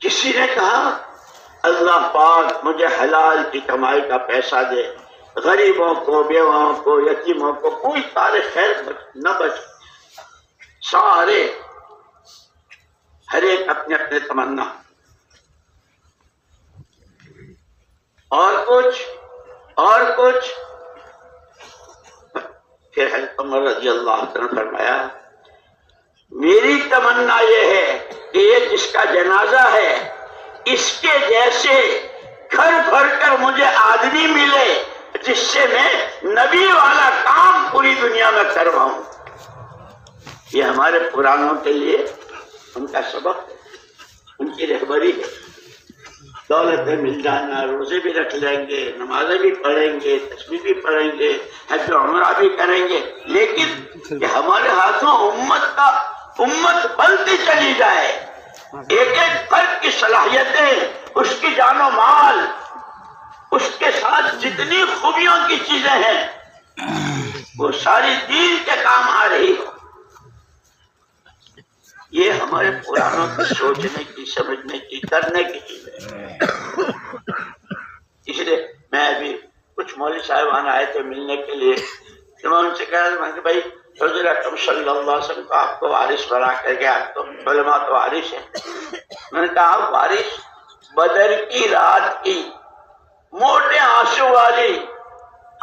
کسی نے کہا اللہ پاک مجھے حلال کی کمائی کا پیسہ دے، غریبوں کو، بیواؤں کو، یتیموں کو کوئی سارے خیر نہ بچ. سارے ہر ایک اپنے اپنے تمنا. اور کچھ پھر حضرت عمر رضی اللہ عنہ فرمایا میری تمنا یہ ہے کہ یہ جس کا جنازہ ہے اس کے جیسے گھر بھر کر مجھے آدمی ملے جس سے میں نبی والا کام پوری دنیا میں کرواؤں. یہ ہمارے پرانوں کے لیے ان کا سبق، ان کی رہبری ہے. دولتیں مل جانا، روزے بھی رکھ لیں گے، نمازیں بھی پڑھیں گے، تسبیح بھی پڑھیں گے، حج و عمرہ بھی کریں گے، لیکن کہ ہمارے ہاتھوں امت بلتی چلی جائے. ایک ایک فرد کی صلاحیتیں، اس کی جان و مال، اس کے ساتھ جتنی خوبیوں کی چیزیں ہیں وہ ساری دین کے کام آ رہی ہو. یہ ہمارے پرانوں کی سوچنے کی، سمجھنے کی، کرنے کی چیز ہے. اس لیے میں ابھی کچھ مولوی صاحبان آئے تھے ملنے کے لیے، تو میں ان سے کہہ رہا تھا کہ بھائی حضور اکرم صلی اللہ علیہ وسلم کو آپ کو وارث بنا کر کے، آپ تو علماء تو وارث ہیں. میں نے کہا وارث بدر کی رات کی موٹے آنسو والی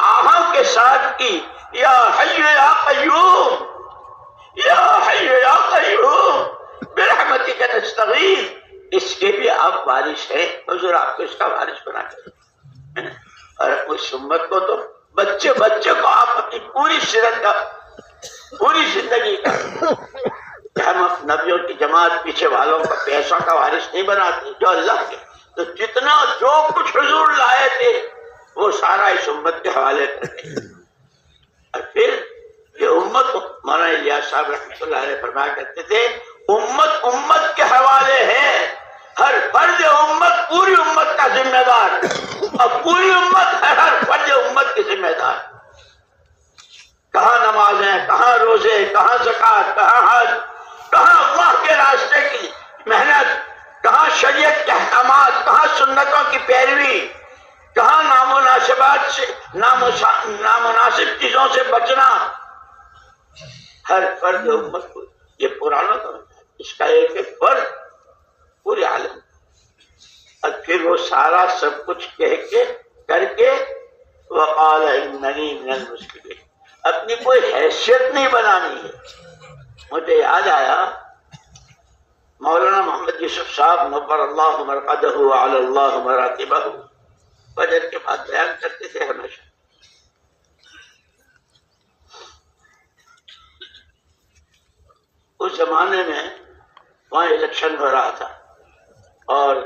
آہوں کے ساتھ کی، یا حی یا قیوم، یا حی یا قیوم برحمتک نستغیث، اس کے بھی آپ وارث ہیں، حضور آپ کو اس کا وارث بنا کر. اور اس امت کو تو بچے بچے کو آپ اپنی پوری سیرت کا، پوری زندگی کا، ہم نبیوں کی جماعت پیچھے والوں کا پیسوں کا وارث نہیں بناتے، جو اللہ کے، تو جتنا جو کچھ حضور لائے تھے وہ سارا اس امت کے حوالے کرتے. اور پھر یہ امت، مولانا الیاس صاحب رحمۃ اللہ علیہ فرمایا کرتے تھے امت امت کے حوالے ہے، ہر فرد امت پوری امت کا ذمہ دار، اور پوری امت ہے ہر فرد امت کی ذمہ دار. کہاں نمازیں، کہاں روزے، کہاں زکوٰۃ، کہاں حج، کہاں اللہ کے راستے کی محنت، کہاں شریعت کے احکامات، کہاں سنتوں کی پیروی، کہاں نامناسبات سے، نامناسب چیزوں سے بچنا. ہر فرد امت کو یہ پرانا تو اس کا ایک ایک فرد پورے عالم، اور پھر وہ سارا سب کچھ کہہ کے کر کے وقال اننی من المسلمین، اپنی کوئی حیثیت نہیں بنانی ہے. مجھے یاد آیا مولانا محمد یوسف صاحب نور اللہ مرقدہ وعلی اللہ مراتبہ فجر کے بعد بیان کرتے تھے ہمیشہ. اس زمانے میں وہاں الیکشن ہو رہا تھا، اور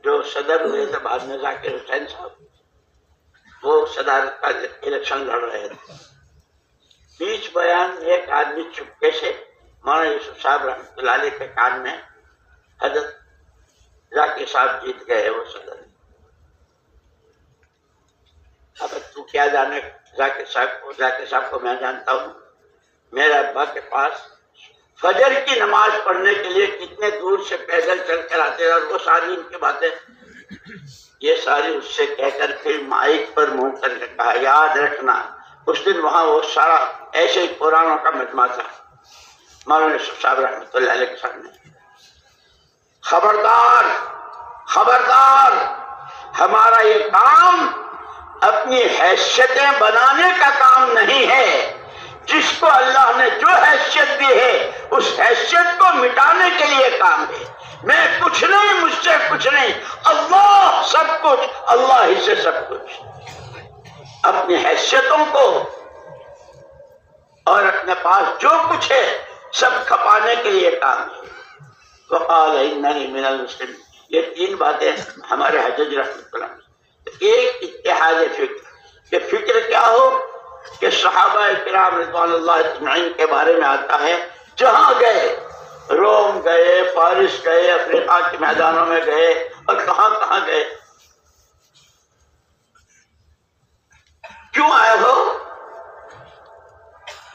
جو صدر ہوئے تھے بعد میں ذاکر حسین صاحب، وہ صدارت کا الیکشن لڑ رہے تھے. بیچ بیان میں ایک آدمی چپکے سے مولانا یوسف صاحب رحمۃ اللہ علیہ کے کان میں، حضرت ذاکر صاحب جیت گئے وہ صدر. اب تو کیا جانے ذاکر صاحب کو میں جانتا ہوں. میرے ابا کے پاس فجر کی نماز پڑھنے کے لیے کتنے دور سے پیدل چل کر آتے، اور وہ ساری ان کی باتیں یہ ساری اس سے کہہ کر پھر مائک پر منہ کر کے کہا یاد رکھنا. اس دن وہاں وہ سارا ایسے ہی قرآنوں کا مجمع تھا مولانا یوسف صاحب رحمۃ اللہ علیہ کے سامنے. خبردار خبردار، ہمارا یہ کام اپنی حیثیتیں بنانے کا کام نہیں ہے. جس کو اللہ نے جو حیثیت دی ہے اس حیثیت کو مٹانے کے لیے کام ہے. میں کچھ نہیں، مجھ سے کچھ نہیں، اللہ سب کچھ، اللہ ہی سے سب کچھ. اپنی حیثیتوں کو اور اپنے پاس جو کچھ ہے سب کھپانے کے لیے کام ہے. وقال اننی من المسلمین، یہ تین باتیں ہمارے حجاج رحمۃ اللہ علیہ. ایک اتحاد فکر، کہ فکر کیا ہو کہ صحابہ کرام رضوان اللہ اجمعین کے بارے میں آتا ہے، جہاں گئے، روم گئے، فارس گئے، افریقہ کے میدانوں میں گئے، اور کہاں کہاں گئے. کیوں آئے ہو؟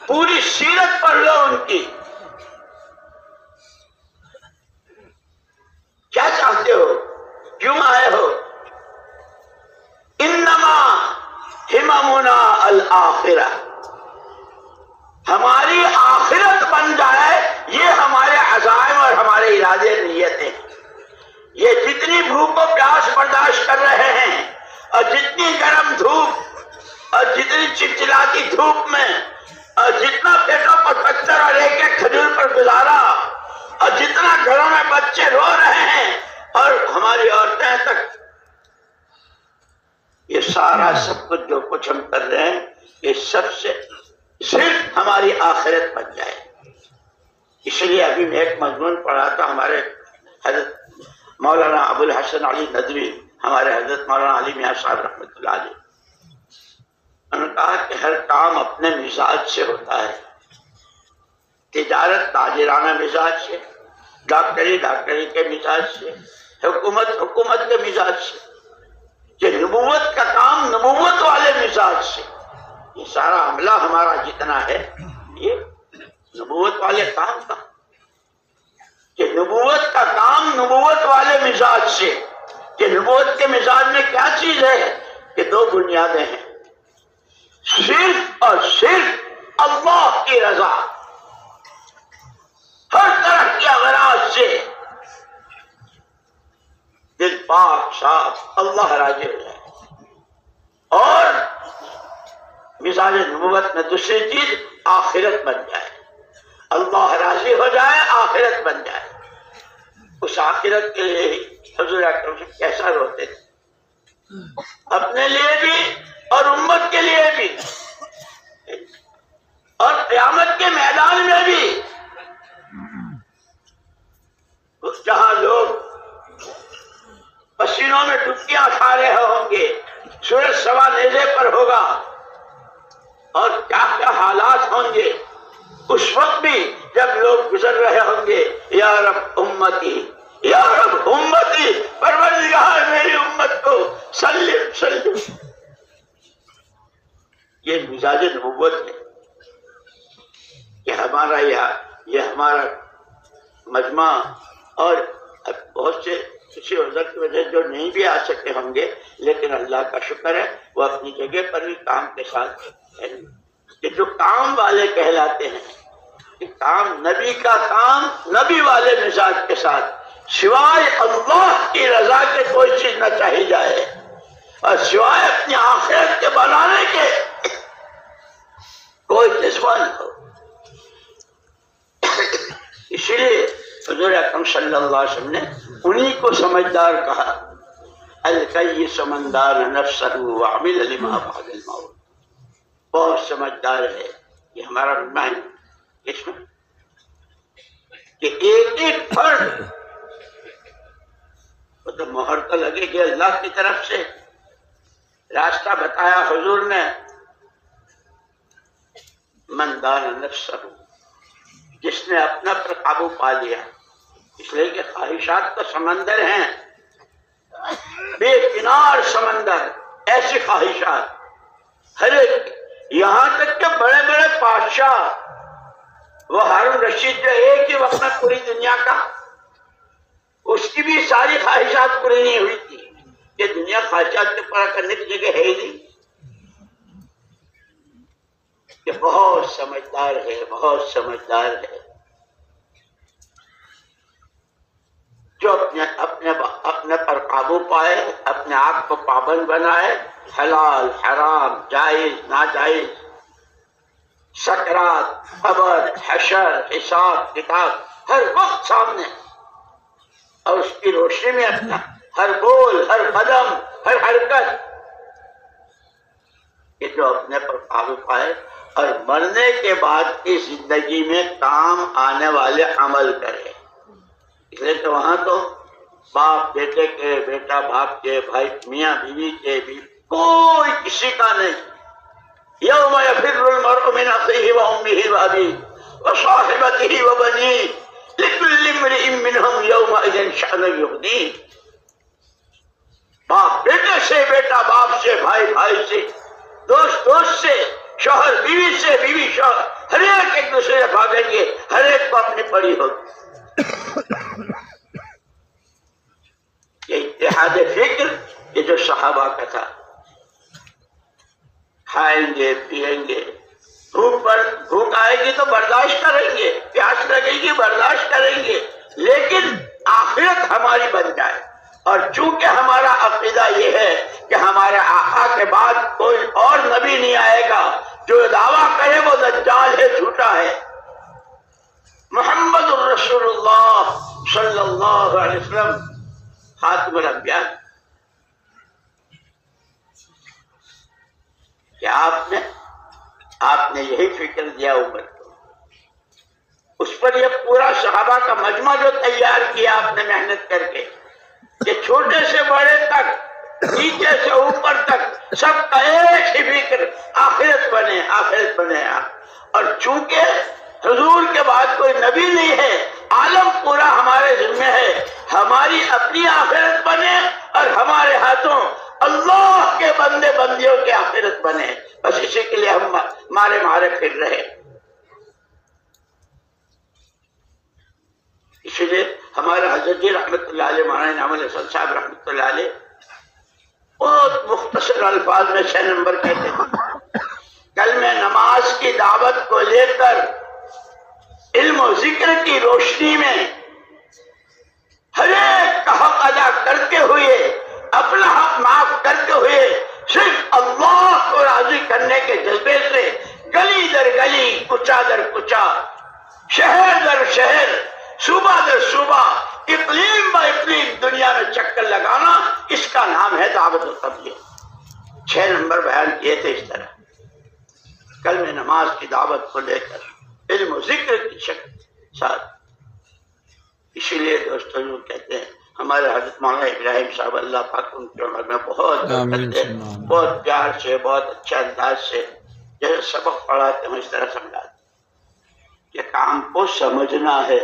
پوری سیرت پڑھ لو ان کی. کیا چاہتے ہو؟ کیوں آئے ہو؟ انما ہممنا الآخرہ، ہماری آخرت بن جائے، یہ ہمارے عزائم اور ہمارے ارادے نیتیں. یہ جتنی بھوک و پیاس برداشت کر رہے ہیں، اور جتنی گرم دھوپ اور جتنی چلچلاتی دھوپ میں، اور جتنا پیٹوں پر پتھر اور ایک ایک کھجور پر گزارا، اور جتنا گھروں میں بچے رو رہے ہیں اور ہماری عورتیں تک، یہ سارا سب کچھ جو کچھ ہم کر رہے ہیں یہ سب سے صرف ہماری آخرت بن جائے. اس لیے ابھی میں ایک مضمون پڑھا تھا ہمارے حضرت مولانا ابو الحسن علی ندوی، ہمارے حضرت مولانا علی میاں صاحب رحمۃ اللہ علیہ. انہوں نے کہا کہ ہر کام اپنے مزاج سے ہوتا ہے. تجارت تاجرانہ مزاج سے، ڈاکٹری ڈاکٹری کے مزاج سے، حکومت حکومت کے مزاج سے. کہ نبوت کا کام نبوت والے مزاج سے، یہ سارا عملہ ہمارا جتنا ہے یہ نبوت والے کام کا، کہ نبوت کا کام نبوت والے مزاج سے، کہ نبوت کے مزاج میں کیا چیز ہے کہ دو بنیادیں ہیں، صرف اور صرف اللہ کی رضا، ہر طرح کی اغراض سے دل پاک صاف اللہ راضی ہو جائے، اور مزاج نبوت میں دوسری چیز آخرت بن جائے، اللہ راضی ہو جائے، آخرت بن جائے۔ اس آخرت کے لیے حضور اکرم کیسا روتے تھے، اپنے لیے بھی اور امت کے لیے بھی، اور قیامت کے میدان میں بھی جہاں لوگ پسینوں میں ڈبکیاں کھا رہے ہوں گے، سورج سوا نیزے پر ہوگا، اور کیا کیا حالات ہوں گے اس وقت بھی جب لوگ گزر رہے ہوں گے، یا رب امتی، یا رب امتی، پروردگار میری امت کو سلم سلم۔ یہ مزاج نبوت ہے کہ ہمارا یہ ہمارا مجمع، اور بہت سے کسی عذر کی وجہ جو نہیں بھی آ سکتے ہوں گے، لیکن اللہ کا شکر ہے وہ اپنی جگہ پر بھی کام کے ساتھ ہے، کہ جو کام والے کہلاتے ہیں، کہ کام نبی کا کام نبی والے مزاج کے ساتھ، سوائے اللہ کی رضا کے کوئی چیز نہ چاہی جائے، اور سوائے اپنی آخرت کے بنانے کے کوئی جذبہ نہ ہو۔ اسی لیے حضور اکرم صلی اللہ علیہ وسلم نے انہی کو سمجھدار کہا، الکیس من دان نفسہ وعمل لما بعد الموت۔ بہت سمجھدار ہے، یہ ہمارا رمان اس میں کہ ایک ایک فرد وہ تو مہر تو لگے گی اللہ کی طرف سے، راستہ بتایا حضور نے، من دان نفسہ، جس نے اپنا پر قابو پا لیا، اس لیے کہ خواہشات تو سمندر ہیں، بے کنار سمندر، ایسی خواہشات ہر ایک، یہاں تک کہ بڑے بڑے بادشاہ، وہ ہارون رشید جو ایک ہی وقت میں پوری دنیا کا، اس کی بھی ساری خواہشات پوری نہیں ہوئی تھی، کہ دنیا خواہشات کے پورا کرنے کی جگہ ہے ہی نہیں، کہ بہت سمجھدار ہے، بہت سمجھدار ہے، جو اپنے پر قابو پائے، اپنے آپ کو پابند بنائے، حلال حرام جائز ناجائز، سکرات قبر حشر حساب کتاب ہر وقت سامنے، اور اس کی روشنی میں اپنا ہر بول ہر قدم ہر حرکت، کہ جو اپنے پر قابو پائے اور مرنے کے بعد کی زندگی میں کام آنے والے عمل کرے، اس لیے کہ وہاں تو باپ بیٹے کے، بیٹا باپ کے، بھائی میاں بیوی کے بھی کوئی کسی کا نہیں، یوم یفر المرء من اخیہ وامہ وابیہ وصاحبتہ وبنیہ لکل امرئ منہم یومئذ شأن یغنیہ۔ باپ بیٹے سے، بیٹا باپ سے، بھائی بھائی سے، دوست دوست سے، شوہر بیوی سے، بیوی شوہر، ہر ایک دوسرے سے بھاگیں گے، ہر ایک کو اپنی پڑی ہوگی۔ یہ اتحاد فکر یہ جو صحابہ کا تھا، کھائیں گے پیئیں گے، بھوک آئے گی تو برداشت کریں گے، پیاس لگے گی برداشت کریں گے، لیکن آخرت ہماری بن جائے۔ اور چونکہ ہمارا عقیدہ یہ ہے کہ ہمارے آقا کے بعد کوئی اور نبی نہیں آئے گا، جو دعویٰ کرے وہ دجال ہے، جھوٹا ہے، محمد الرسول اللہ صلی اللہ علیہ وسلم خاتم الانبیاء، کہ آپ نے یہی فکر دیا اوپر کو، اس پر یہ پورا صحابہ کا مجمع جو تیار کیا آپ نے محنت کر کے، کہ چھوٹے سے بڑے تک، نیچے سے اوپر تک، سب کا ایک ہی فکر آخرت بنے، آخرت بنے۔ اور چونکہ حضور کے بعد کوئی نبی نہیں ہے، عالم پورا ہمارے ذمہ ہے، ہماری اپنی آخرت بنے اور ہمارے ہاتھوں اللہ کے بندے بندیوں کی آخرت بنے، بس اسی کے لیے ہم مارے پھر رہے۔ اسی لیے ہمارے حضرت جی رحمت اللہ علیہ، مولانا انعام الحسن صاحب رحمت اللہ علیہ بہت مختصر الفاظ میں 6 نمبر کہتے ہیں، کل میں نماز کی دعوت کو لے کر علم و ذکر کی روشنی میں ہر ایک کا حق ادا کرتے ہوئے، اپنا حق معاف کرتے ہوئے، صرف اللہ کو راضی کرنے کے جذبے سے گلی در گلی، کوچہ در کوچہ، شہر در شہر، صوبہ در صوبہ، اقلیم با اقلیم دنیا میں چکر لگانا، اس کا نام ہے دعوت و تبلیغ۔ 6 نمبر بیان کیے تھے اس طرح، کل میں نماز کی دعوت کو لے کر علم و ذکر کی شکل ساتھ۔ اسی لیے دوستوں جو کہتے ہیں ہمارے حضرت مولانا ابراہیم صاحب اللہ پاک ان کی عمر میں بہت پیار سے، بہت اچھے انداز سے جیسے سبق پڑھاتے ہیں اس طرح سمجھاتے کہ کام کو سمجھنا ہے،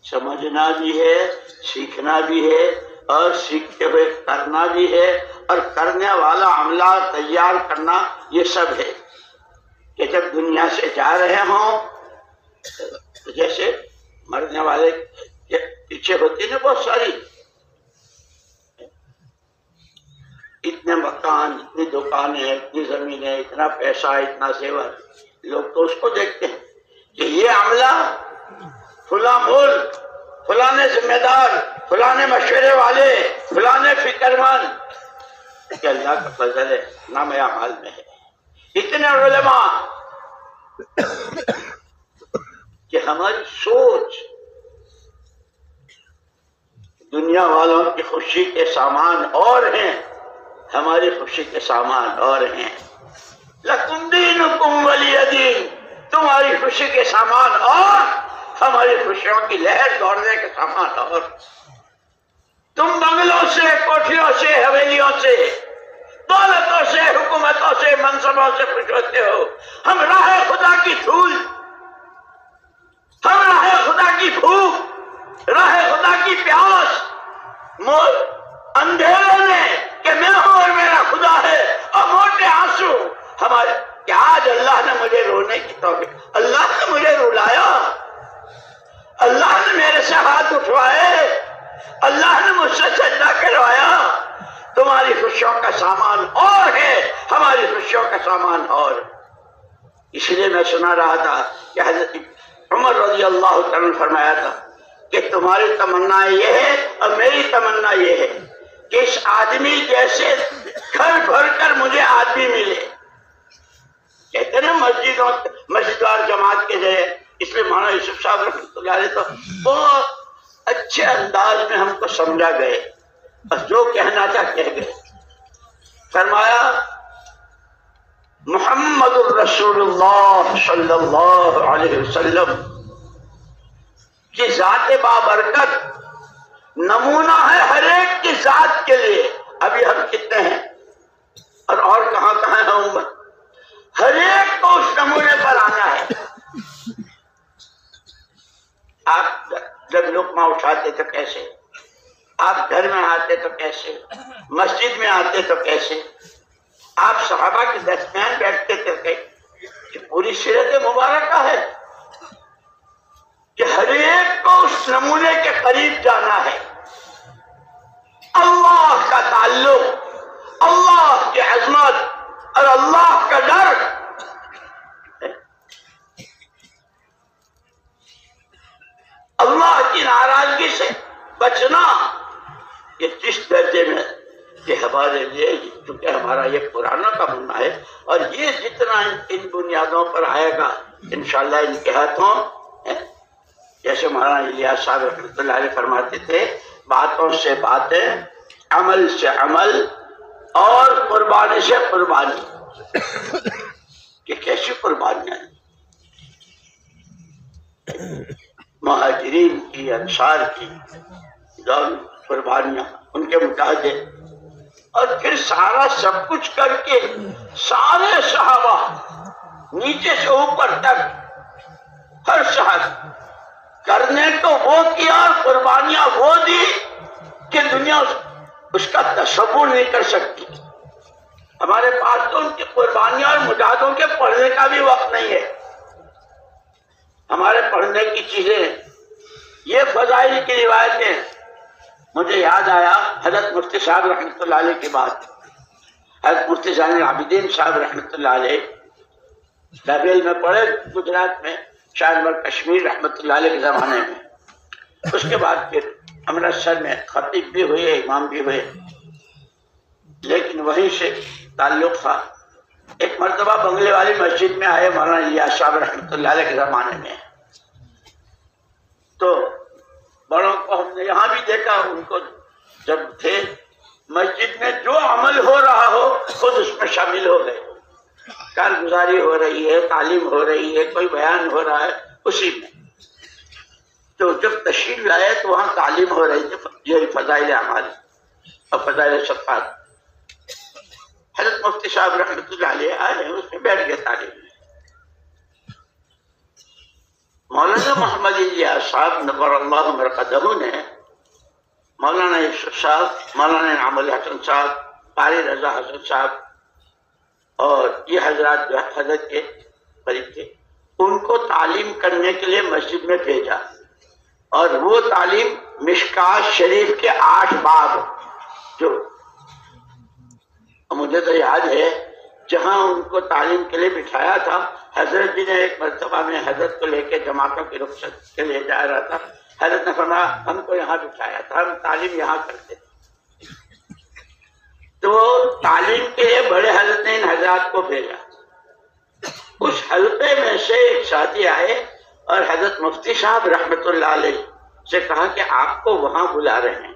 سمجھنا بھی ہے، سیکھنا بھی ہے، اور سیکھتے ہوئے کرنا بھی ہے، اور کرنے والا عملہ تیار کرنا، یہ سب ہے کہ جب دنیا سے جا رہے ہوں تو جیسے مرنے والے کے پیچھے ہوتی نا بہت ساری، اتنے مکان، اتنی دکانیں، اتنی زمینیں، اتنا پیسہ، اتنا زیور، لوگ تو اس کو دیکھتے ہیں کہ یہ عملہ فلاں ملک، فلانے ذمہ دار، فلانے مشورے والے، فلانے فکر مند، کہ اللہ کا فضل ہے، نام اعمال میں ہے۔ اتنے علماء کہ ہماری سوچ دنیا والوں کی خوشی کے سامان اور ہیں، ہماری خوشی کے سامان اور ہیں۔ لکم دینکم ولی دین، تمہاری خوشی کے سامان اور، ہماری خوشیوں کی لہر دوڑنے کے سامان اور۔ تم بنگلوں سے، کوٹھیوں سے، حویلیوں سے، دولتوں سے، حکومتوں سے، منصبوں سے خوش ہوتے ہو، ہم راہ خدا کی دھول، ہم راہ خدا کی بھوک، راہ خدا کی پیاس، اندھیرے میں کہ میں ہوں اور میرا خدا ہے، اور موٹے آنسو ہمارے کہ آج اللہ نے مجھے رونے کی توفیق، اللہ نے مجھے رلایا، اللہ نے میرے سے ہاتھ اٹھوائے، اللہ نے مجھ سے سجدہ کروایا۔ تمہاری خوشیوں کا سامان اور ہے، ہماری خوشیوں کا سامان اور۔ اس لیے میں سنا رہا تھا کہ حضرت عمر رضی اللہ تعالیٰ نے فرمایا تھا کہ تمہاری تمنا یہ ہے اور میری تمنا یہ ہے کہ اس آدمی جیسے گھر بھر کر مجھے آدمی ملے۔ کہتے ہیں مسجد اور جماعت کے ذریعے، اس لیے مولانا یوسف صاحب رحمۃ اللہ علیہ تو بہت اچھے انداز میں ہم کو سمجھا گئے، بس جو کہنا تھا کہہ گئے۔ فرمایا محمد الرسول اللہ صلی اللہ علیہ وسلم کی ذات بابرکت نمونہ ہے ہر ایک کی ذات کے لیے۔ ابھی ہم کتنے ہیں اور کہاں کہاں ہے امت، ہر ایک کو اس نمونے پر آنا ہے۔ آپ جب لقمہ اٹھاتے تو کیسے، آپ گھر میں آتے تو کیسے، مسجد میں آتے تو کیسے، آپ صحابہ کے درمیان بیٹھتے تھے، کہ پوری سیرت مبارکہ ہے کہ ہر ایک کو اس نمونے کے قریب جانا ہے۔ اللہ کا تعلق، اللہ کی عظمت اور اللہ کا ڈر، اللہ کی ناراضگی سے بچنا، یہ جس درجے میں کہ ہمارے لیے، چونکہ ہمارا یہ پرانا کا بننا ہے، اور یہ جتنا ان بنیادوں پر آئے گا انشاءاللہ ان کے ہاتھوں، جیسے مولانا الیاس صاحب رحمۃ اللہ علیہ فرماتے تھے، باتوں سے باتیں، عمل سے عمل، اور قربانی سے قربانی۔ کہ کیسی قربانیاں، مہاجرین کی، انصار کی قربانیاں، ان کے متحدے، اور پھر سارا سب کچھ کر کے سارے صحابہ نیچے سے اوپر تک ہر صحابہ کرنے کو وہ کیا، اور قربانیاں وہ دی کہ دنیا اس کا تصور نہیں کر سکتی. ہمارے پاس تو ان کی قربانیاں اور مجاہدوں کے پڑھنے کا بھی وقت نہیں ہے. ہمارے پڑھنے کی چیزیں یہ فضائل کی روایتیں. مجھے یاد آیا حضرت مفتی صاحب رحمۃ اللہ علیہ کی بات. حضرت مفتی زین العابدین صاحب رحمۃ اللہ علیہ دبیل میں پڑھے گجرات میں، شاہنور کشمیر رحمۃ اللہ علیہ کے زمانے میں. اس کے بعد پھر امرتسر میں خطیب بھی ہوئے، امام بھی ہوئے، لیکن وہیں سے تعلق تھا. ایک مرتبہ بنگلے والی مسجد میں آئے مولانا الیاس صاحب رحمۃ اللہ علیہ کے زمانے میں. تو بڑوں کو ہم نے یہاں بھی دیکھا، ان کو جب تھے مسجد میں جو عمل ہو رہا ہو خود اس میں شامل ہو گئے. کارگزاری ہو رہی ہے، تعلیم ہو رہی ہے، کوئی بیان ہو رہا ہے، اسی میں. تو جب تشریف لائے تو وہاں تعلیم ہو رہی تھی، یہی فضائل اعمال اور فضائل صدقات. حضرت مفتی صاحب رحمۃ اللہ علیہ آئے، اس میں بیٹھ گئے تعلیم میں. مولانا محمد الیاس صاحب نور اللہ مرقدہ نے مولانا یوسف صاحب، مولانا انعام الحسن صاحب، قاری رضا حسن صاحب اور یہ حضرات جو حضرت کے قریب تھے، ان کو تعلیم کرنے کے لیے مسجد میں بھیجا. اور وہ تعلیم مشکات شریف کے 8 باب، جو مجھے تو یاد ہے جہاں ان کو تعلیم کے لیے بٹھایا تھا، حضرت جی نے ایک مرتبہ میں حضرت کو لے کے جماعتوں کی رخصت کے لیے جا رہا تھا. حضرت نے فرمایا ہم کو یہاں بٹھایا تھا، ہم تعلیم یہاں کرتے تھے. تو تعلیم کے لیے بڑے حضرت نے ان حضرات کو بھیجا. اس حلقے میں سے ایک ساتھی آئے اور حضرت مفتی صاحب رحمۃ اللہ علیہ سے کہا کہ آپ کو وہاں بلا رہے ہیں.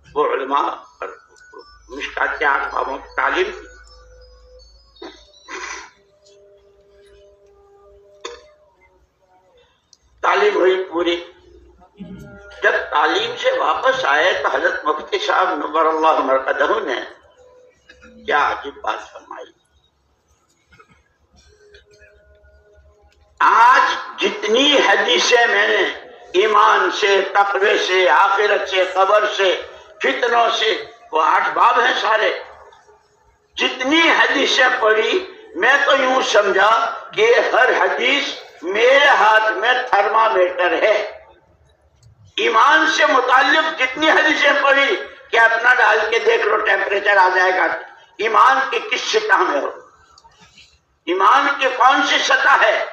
وہ علماء اور مشکات کے 8 بابوں کی تعلیم تھی. تعلیم ہوئی پوری. جب تعلیم سے واپس آئے تو حضرت مفتی صاحب نور اللہ مرقدہ نے کیا عجیب بات فرمائی. آج جتنی حدیثیں میں نے ایمان سے، تقوی سے، آخرت سے، قبر سے، فتنوں سے، وہ 8 باب ہیں سارے. جتنی حدیثیں پڑھی میں تو یوں سمجھا کہ ہر حدیث میرے ہاتھ میں تھرمامیٹر ہے. ایمان سے متعلق جتنی حدیثیں پڑھی کہ اپنا ڈال کے دیکھ لو ٹیمپریچر آ جائے گا ایمان کی کس سطح میں ہو، ایمان کی کون سی سطح ہے.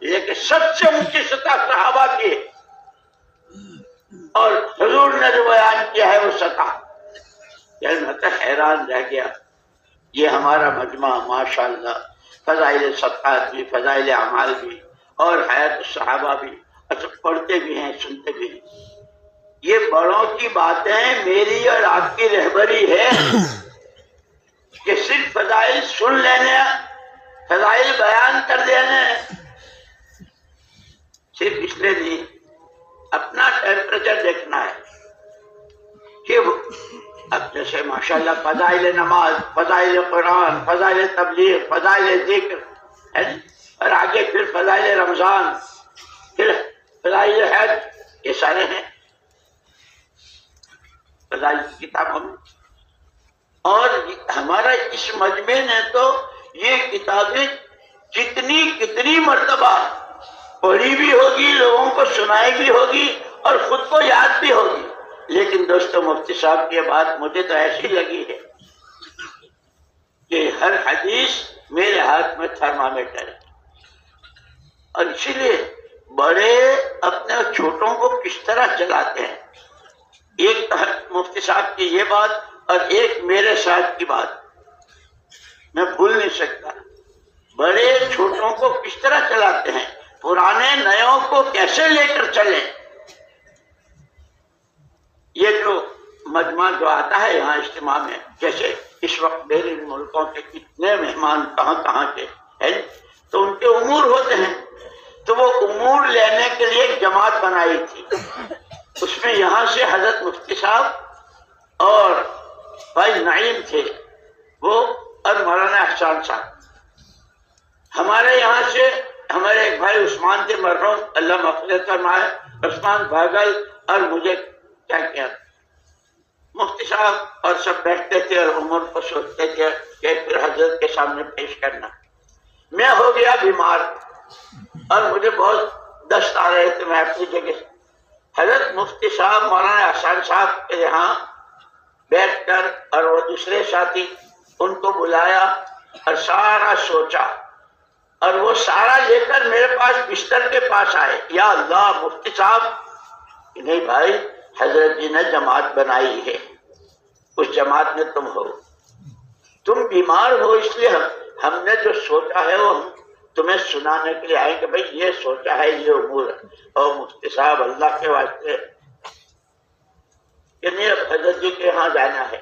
لیکن سب سے اونچی سطح صحابہ کی اور حضور نے جو بیان کیا ہے وہ سطح. میں تو حیران رہ گیا. یہ ہمارا مجمع ماشاءاللہ فضائل صدقات بھی، فضائل اعمال بھی اور حیات الصحابہ بھی، اچھا پڑھتے بھی ہیں، سنتے بھی ہیں. یہ بڑوں کی باتیں میری اور آپ کی رہبری ہے کہ صرف فضائل سن لینے، فضائل بیان کر دینے، صرف اس لیے نہیں، اپنا ٹیمپریچر دیکھنا ہے کہ اب جیسے ماشاءاللہ فضائل نماز، فضائل قرآن، فضائل تبلیغ، فضائل ذکر ہے، اور آگے پھر فضائل رمضان، پھر فضائل حج، یہ سارے ہیں فضائل کی کتابوں میں. اور ہمارا اس مجمع نے تو یہ کتابیں کتنی مرتبہ پڑھی بھی ہوگی، لوگوں کو سنائی بھی ہوگی اور خود کو یاد بھی ہوگی. لیکن دوستو مفتی صاحب کی بات مجھے تو ایسی لگی ہے کہ ہر حدیث میرے ہاتھ میں تھرمامیٹر ہے. اور اسی لیے بڑے اپنے چھوٹوں کو کس طرح چلاتے ہیں. ایک مفتی صاحب کی یہ بات اور ایک میرے ساتھ کی بات میں بھول نہیں سکتا. بڑے چھوٹوں کو کس طرح چلاتے ہیں، پرانے نیوں کو کیسے لے کر چلیں. یہ جو مجمع جو آتا ہے یہاں اجتماع میں، جیسے اس وقت میرے ملکوں کے کتنے مہمان کہاں کے ہیں، تو ان کے امور ہوتے ہیں، تو وہ امور لینے کے لیے ایک جماعت بنائی تھی. اس میں یہاں سے حضرت مفتی صاحب اور بھائی نعیم تھے وہ، اور مولانا احسان صاحب. ہمارے یہاں سے ہمارے ایک بھائی عثمان تھے مرحوم، اللہ مغفرت فرمائے، عثمان بھاگل، اور مجھے کیا مفتی صاحب اور سب بیٹھتے تھے اور عمر کو سوچتے تھے کہ پھر حضرت کے سامنے پیش کرنا. میں ہو گیا بیمار اور مجھے بہت دست آ رہے تھے. میں اپنی جگہ حضرت مفتی صاحب مولانا احسان صاحب کے یہاں بیٹھ کر اور وہ دوسرے ساتھی ان کو بلایا اور سارا سوچا اور وہ سارا لے کر میرے پاس بستر کے پاس آئے. یا اللہ مفتی صاحب. نہیں بھائی, حضرت جی نے جماعت بنائی ہے, اس جماعت میں تم ہو, تم بیمار ہو, اس لیے ہم نے جو سوچا ہے وہ ہم تمہیں سنانے کے لیے آئے کہ بھائی یہ سوچا ہے, یہ امور ہے. اور مفتی صاحب اللہ کے واسطے کہ نہیں اب حضرت جی کے یہاں جانا ہے.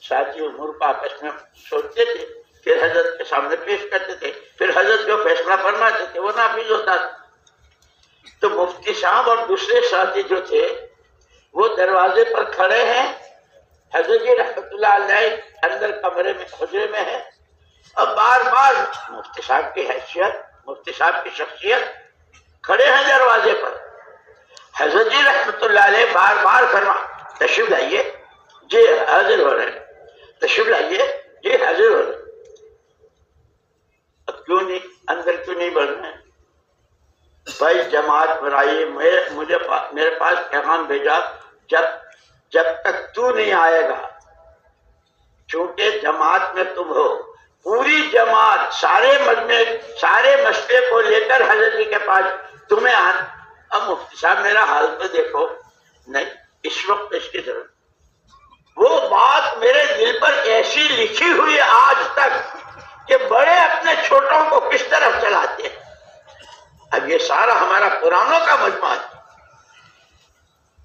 ساتھی امور کو آپس میں سوچتے تھے, پھر حضرت کے سامنے پیش کرتے تھے, پھر حضرت جو فیصلہ فرماتے تھے وہ نافذ ہوتا تھا. تو مفتی صاحب اور دوسرے ساتھی جو تھے وہ دروازے پر کھڑے ہیں, حضرت جی رحمۃ اللہ علیہ اندر کمرے میں حجرے میں ہے, اور بار بار مفتی صاحب کی حیثیت, مفتی صاحب کی شخصیت کھڑے ہیں دروازے پر. حضرت جی رحمۃ اللہ علیہ بار بار فرما تشریف لائیے جی حاضر ہو رہے ہیں, تشریف لائیے جی حاضر ہو رہے ہیں. اب کیوں نہیں اندر کیوں نہیں بڑھ رہے ہیں؟ بھائی جماعت بنائیے. میرے پاس پیغام بھیجا جب تک تو نہیں آئے گا, چونکہ جماعت میں تم ہو, پوری جماعت سارے مسئلے کو لے کر حضرت جی کے پاس تمہیں آنا. اب مفتی صاحب میرا حال تو دیکھو. نہیں, اس وقت اس کی ضرورت. وہ بات میرے دل پر ایسی لکھی ہوئی آج تک کہ بڑے اپنے چھوٹوں کو کس طرف چلاتے ہیں. اب یہ سارا ہمارا پرانوں کا مجموعہ ہے.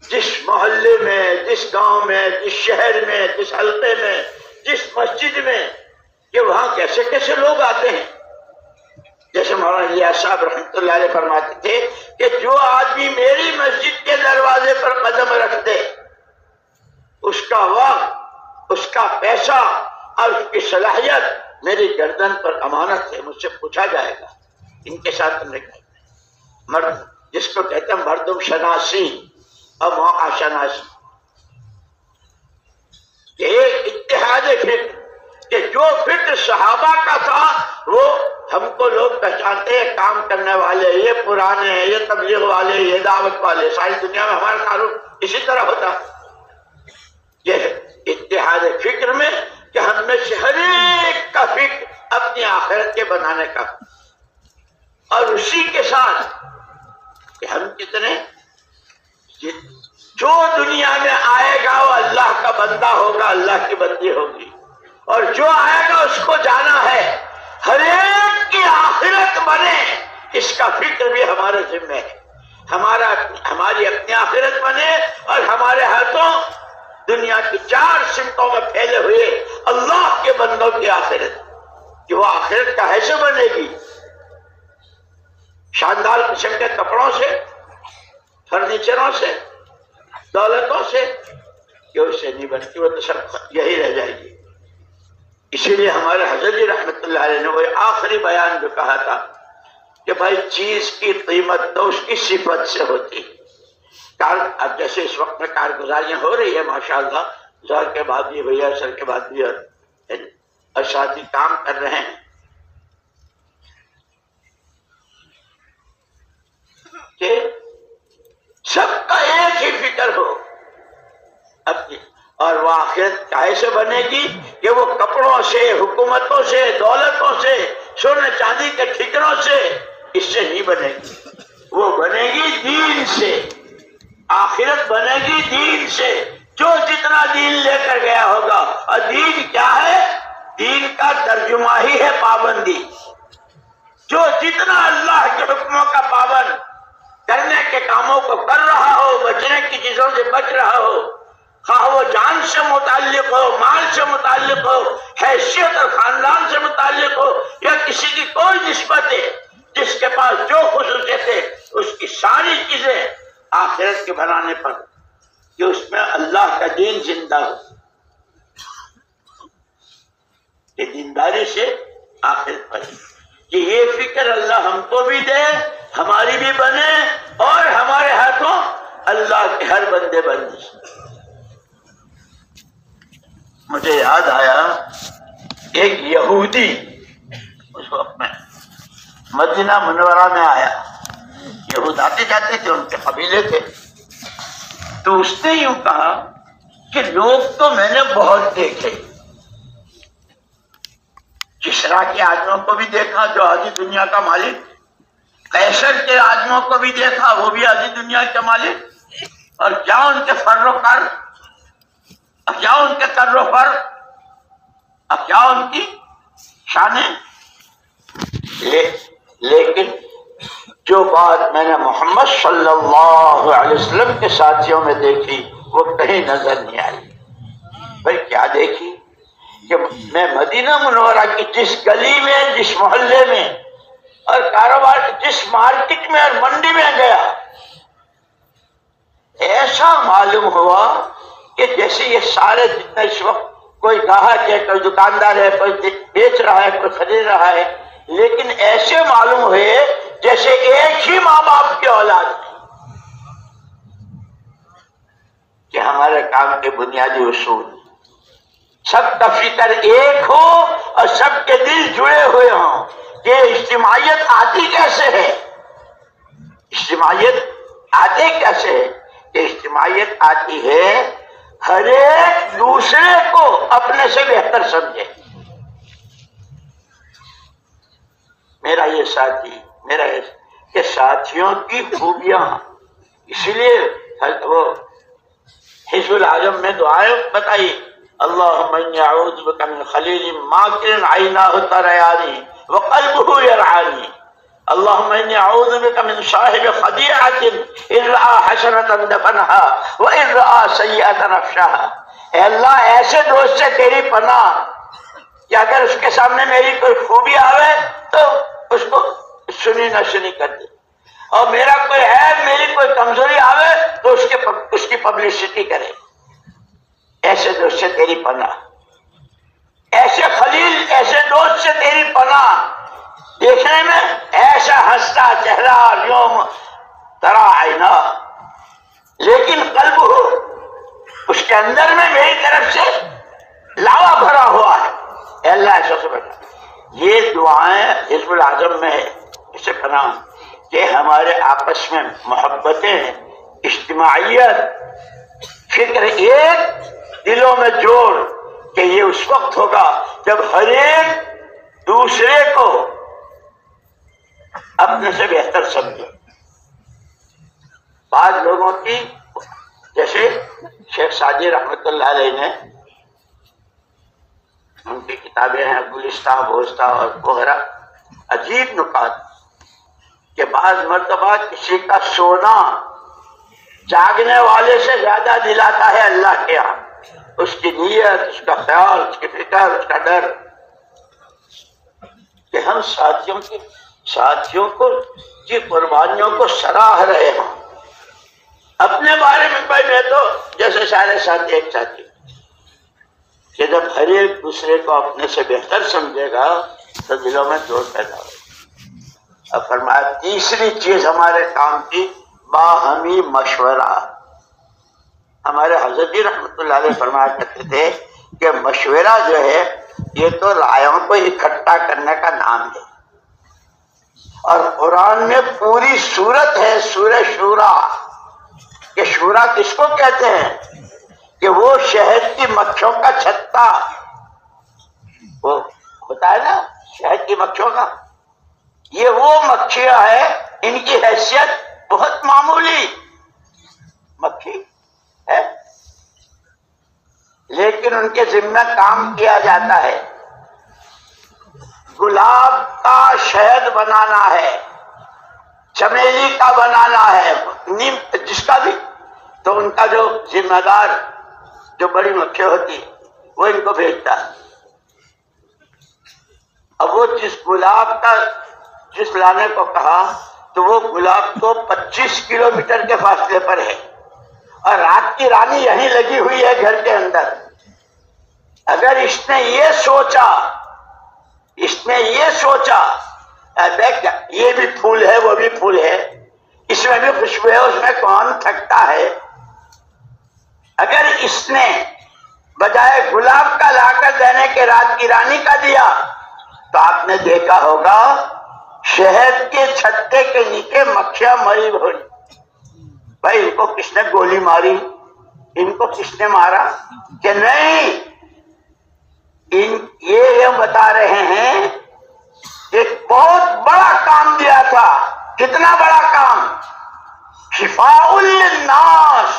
جس محلے میں, جس گاؤں میں, جس شہر میں, جس حلقے میں, جس مسجد میں, کہ وہاں کیسے کیسے لوگ آتے ہیں. جیسے مولانا الیاس صاحب رحمۃ اللہ علیہ فرماتے تھے کہ جو آدمی میری مسجد کے دروازے پر قدم رکھ دے, اس کا وقت, اس کا پیسہ اور اس کی صلاحیت میری گردن پر امانت ہے, مجھ سے پوچھا جائے گا ان کے ساتھ تم نے کہا. مرد جس کو کہتے ہیں مردم شناسی اور موقع شناسی, یہ اتحاد فکر کہ جو فکر صحابہ کا تھا وہ ہم کو لوگ پہچانتے ہیں, کام کرنے والے, یہ پرانے ہیں, یہ تبلیغ والے, یہ دعوت والے. ساری دنیا میں ہمارا تعارف اسی طرح ہوتا. یہ اتحاد فکر میں کہ ہم میں سے ہر ایک کا فکر اپنی آخرت کے بنانے کا, اور اسی کے ساتھ کہ ہم کتنے, جو دنیا میں آئے گا وہ اللہ کا بندہ ہوگا, اللہ کی بندی ہوگی, اور جو آئے گا اس کو جانا ہے. ہر ایک کی آخرت بنے, اس کا فکر بھی ہمارے ذمہ ہے. ہماری اپنی آخرت بنے اور ہمارے ہاتھوں دنیا کی 4 سمتوں میں پھیلے ہوئے اللہ کے بندوں کی آخرت, کہ وہ آخرت کا ایسے بنے گی شاندار قسم کے کپڑوں سے, فرنیچروں سے, دولتوں سے, کہ اس سے نہیں بنتی, وہ تو سب یہی رہ جائے گی. اسی لیے ہمارے حضرت جی رحمۃ اللہ علیہ نے وہ آخری بیان جو کہا تھا کہ بھائی چیز کی قیمت تو اس کی صفت سے ہوتی. اب جیسے اس وقت میں کارگزاریاں ہو رہی ہے ماشاءاللہ, ظہر کے بعد بھی ہوئی ہے, عصر کے بعد بھی, اور ساتھی کام کر رہے ہیں کہ سب کا ایک ہی فکر ہو اپنی, اور وہ آخرت کیسے بنے گی کہ وہ کپڑوں سے, حکومتوں سے, دولتوں سے, سونے چاندی کے ٹھکروں سے اس سے نہیں بنے گی. وہ بنے گی دین سے. آخرت بنے گی دین سے. جو جتنا دین لے کر گیا ہوگا, اور دین کیا ہے؟ دین کا ترجمہ ہی ہے پابندی. جو جتنا اللہ کے حکموں کا پابند کرنے کے کاموں کو کر رہا ہو, بچنے کی چیزوں سے بچ رہا ہو, خواہ وہ جان سے متعلق ہو, مال سے متعلق ہو, حیثیت اور خاندان سے متعلق ہو, یا کسی کی کوئی نسبت ہے, جس کے پاس جو خصوصیت ہے اس کی ساری چیزیں آخرت کے بنانے پر, کہ اس میں اللہ کا دین زندہ ہو. کہ دینداری سے آخرت پر, کہ یہ فکر اللہ ہم کو بھی دے, ہماری بھی بنے, اور ہمارے ہاتھوں اللہ کے ہر بندے بندی. مجھے یاد آیا ایک یہودی اس وقت میں مدینہ منورہ میں آیا. یہود آتے جاتے تھے، ان کے قبیلے تھے. تو اس نے یوں کہا کہ لوگ تو میں نے بہت دیکھے، کسریٰ کے آدمیوں کو بھی دیکھا جو آدھی دنیا کا مالک، قیصر کے آدمیوں کو بھی دیکھا وہ بھی آدھی دنیا کے مالک، اور کیا ان کے فر و کر، کیا ان کے کر و فر، کیا ان کی شانیں. لیکن جو بات میں نے محمد صلی اللہ علیہ وسلم کے ساتھیوں میں دیکھی وہ کہیں نظر نہیں آئی. بھائی کیا دیکھی کہ میں مدینہ منورہ کی جس گلی میں، جس محلے میں اور کاروبار جس مارکیٹ میں اور منڈی میں گیا، ایسا معلوم ہوا کہ جیسے یہ سارے جتنے اس وقت کوئی گاہک ہے، کوئی دکاندار ہے، کوئی بیچ رہا ہے، کوئی خرید رہا ہے، لیکن ایسے معلوم ہوئے جیسے ایک ہی ماں باپ کی اولاد ہے. کہ ہمارے کام کے بنیادی اصول سب کا فکر ایک ہو اور سب کے دل جڑے ہوئے ہوں. کہ اجتماعیت آتی کیسے ہے؟ اجتماعیت آتی کیسے ہے؟ کہ اجتماعیت آتی ہے ہر ایک دوسرے کو اپنے سے بہتر سمجھے. میرا یہ ساتھی، کہ ساتھیوں کی خوبیاں، اس لیے وہ حزب العالم میں دعائیں بتائی، اللہم انی اعوذ بک من خلیل ماکر عیناہ تریانی وقلبہ یرعانی، اللہم انی اعوذ بک من صاحب خدیعۃ ان رأى حسنۃ دفنها وان رأى سیئۃ افشاها. اے اللہ ایسے دوست سے تیری پناہ کہ اگر اس کے سامنے میری کوئی خوبی آوے تو اس کو سنی نہ سنی کر دے، اور میرا کوئی عیب، میری کوئی کمزوری آوے تو اس کی پبلسٹی کرے. ایسے دوست سے تیری پناہ، ایسے خلیل، ایسے دوست سے تیری پناہ. دیکھنے میں ایسا ہنستا چہرہ، یوم ترا عینا، لیکن قلب ہو اس کے اندر میں میری طرف سے لاوا بھرا ہوا ہے. اے اللہ ایسا سے بچا. یہ دعائیں حزب العظم میں ہے، اسے پناہ کہ ہمارے آپس میں محبتیں، اجتماعیت، فکر ایک، دلوں میں جوڑ. کہ یہ اس وقت ہوگا جب ہر ایک دوسرے کو اپنے سے بہتر سمجھے. بعض لوگوں کی، جیسے شیخ سعدی رحمۃ اللہ علیہ نے، ان کی کتابیں ہیں گلستہ، بوستہ اور وغیرہ، عجیب نکات کہ بعض مرتبہ کسی کا سونا جاگنے والے سے زیادہ دلاتا ہے اللہ کے یہاں. اس کی نیت، اس کا خیال، اس کی فکر، اس کا ڈر. کہ ہم ساتھیوں کو کی قربانیوں کو سراہ رہے ہیں. اپنے بارے میں بھائی میں تو جیسے سارے ساتھی ایک ساتھی، کہ جب ہر ایک دوسرے کو اپنے سے بہتر سمجھے گا تو دلوں میں جوڑ پیدا ہوگا. اب فرمایا تیسری چیز ہمارے کام کی باہمی مشورہ. ہمارے حضرت جی رحمۃ اللہ علیہ فرمایا کرتے تھے کہ مشورہ جو ہے یہ تو رائوں کو اکٹھا کرنے کا نام ہے. اور قرآن میں پوری سورت ہے سورہ شورا، کہ شورا کس کو کہتے ہیں؟ کہ وہ شہد کی مکھیوں کا چھتا، وہ ہوتا ہے نا شہد کی مکھیوں کا، یہ وہ مکھیاں ہے، ان کی حیثیت بہت معمولی مکھی ہے، لیکن ان کے ذمہ کام کیا جاتا ہے. گلاب کا شہد بنانا ہے، چمیلی کا بنانا ہے، نیم جس کا بھی، تو ان کا جو ذمہ دار جو بڑی مکھی ہوتی ہے وہ ان کو بھیجتا ہے. اب وہ جس گلاب کا جس لانے کو کہا تو وہ گلاب تو 25 کلومیٹر کے فاصلے پر ہے، اور رات کی رانی یہیں لگی ہوئی ہے گھر کے اندر. اگر اس نے یہ سوچا یہ بھی پھول ہے وہ بھی پھول ہے، اس میں بھی خوشبو ہے، اس میں کون تھکتا ہے، اگر اس نے بجائے گلاب کا لا کر دینے کے رات کی رانی کا دیا، تو آپ نے دیکھا ہوگا شہد کے چھتے کے نیچے مکھیاں مری ہوئی. بھائی ان کو کس نے گولی ماری، ان کو کس نے مارا؟ کہ نہیں، یہ بتا رہے ہیں ایک بہت بڑا کام دیا تھا. کتنا بڑا کام؟ شفاء للناس.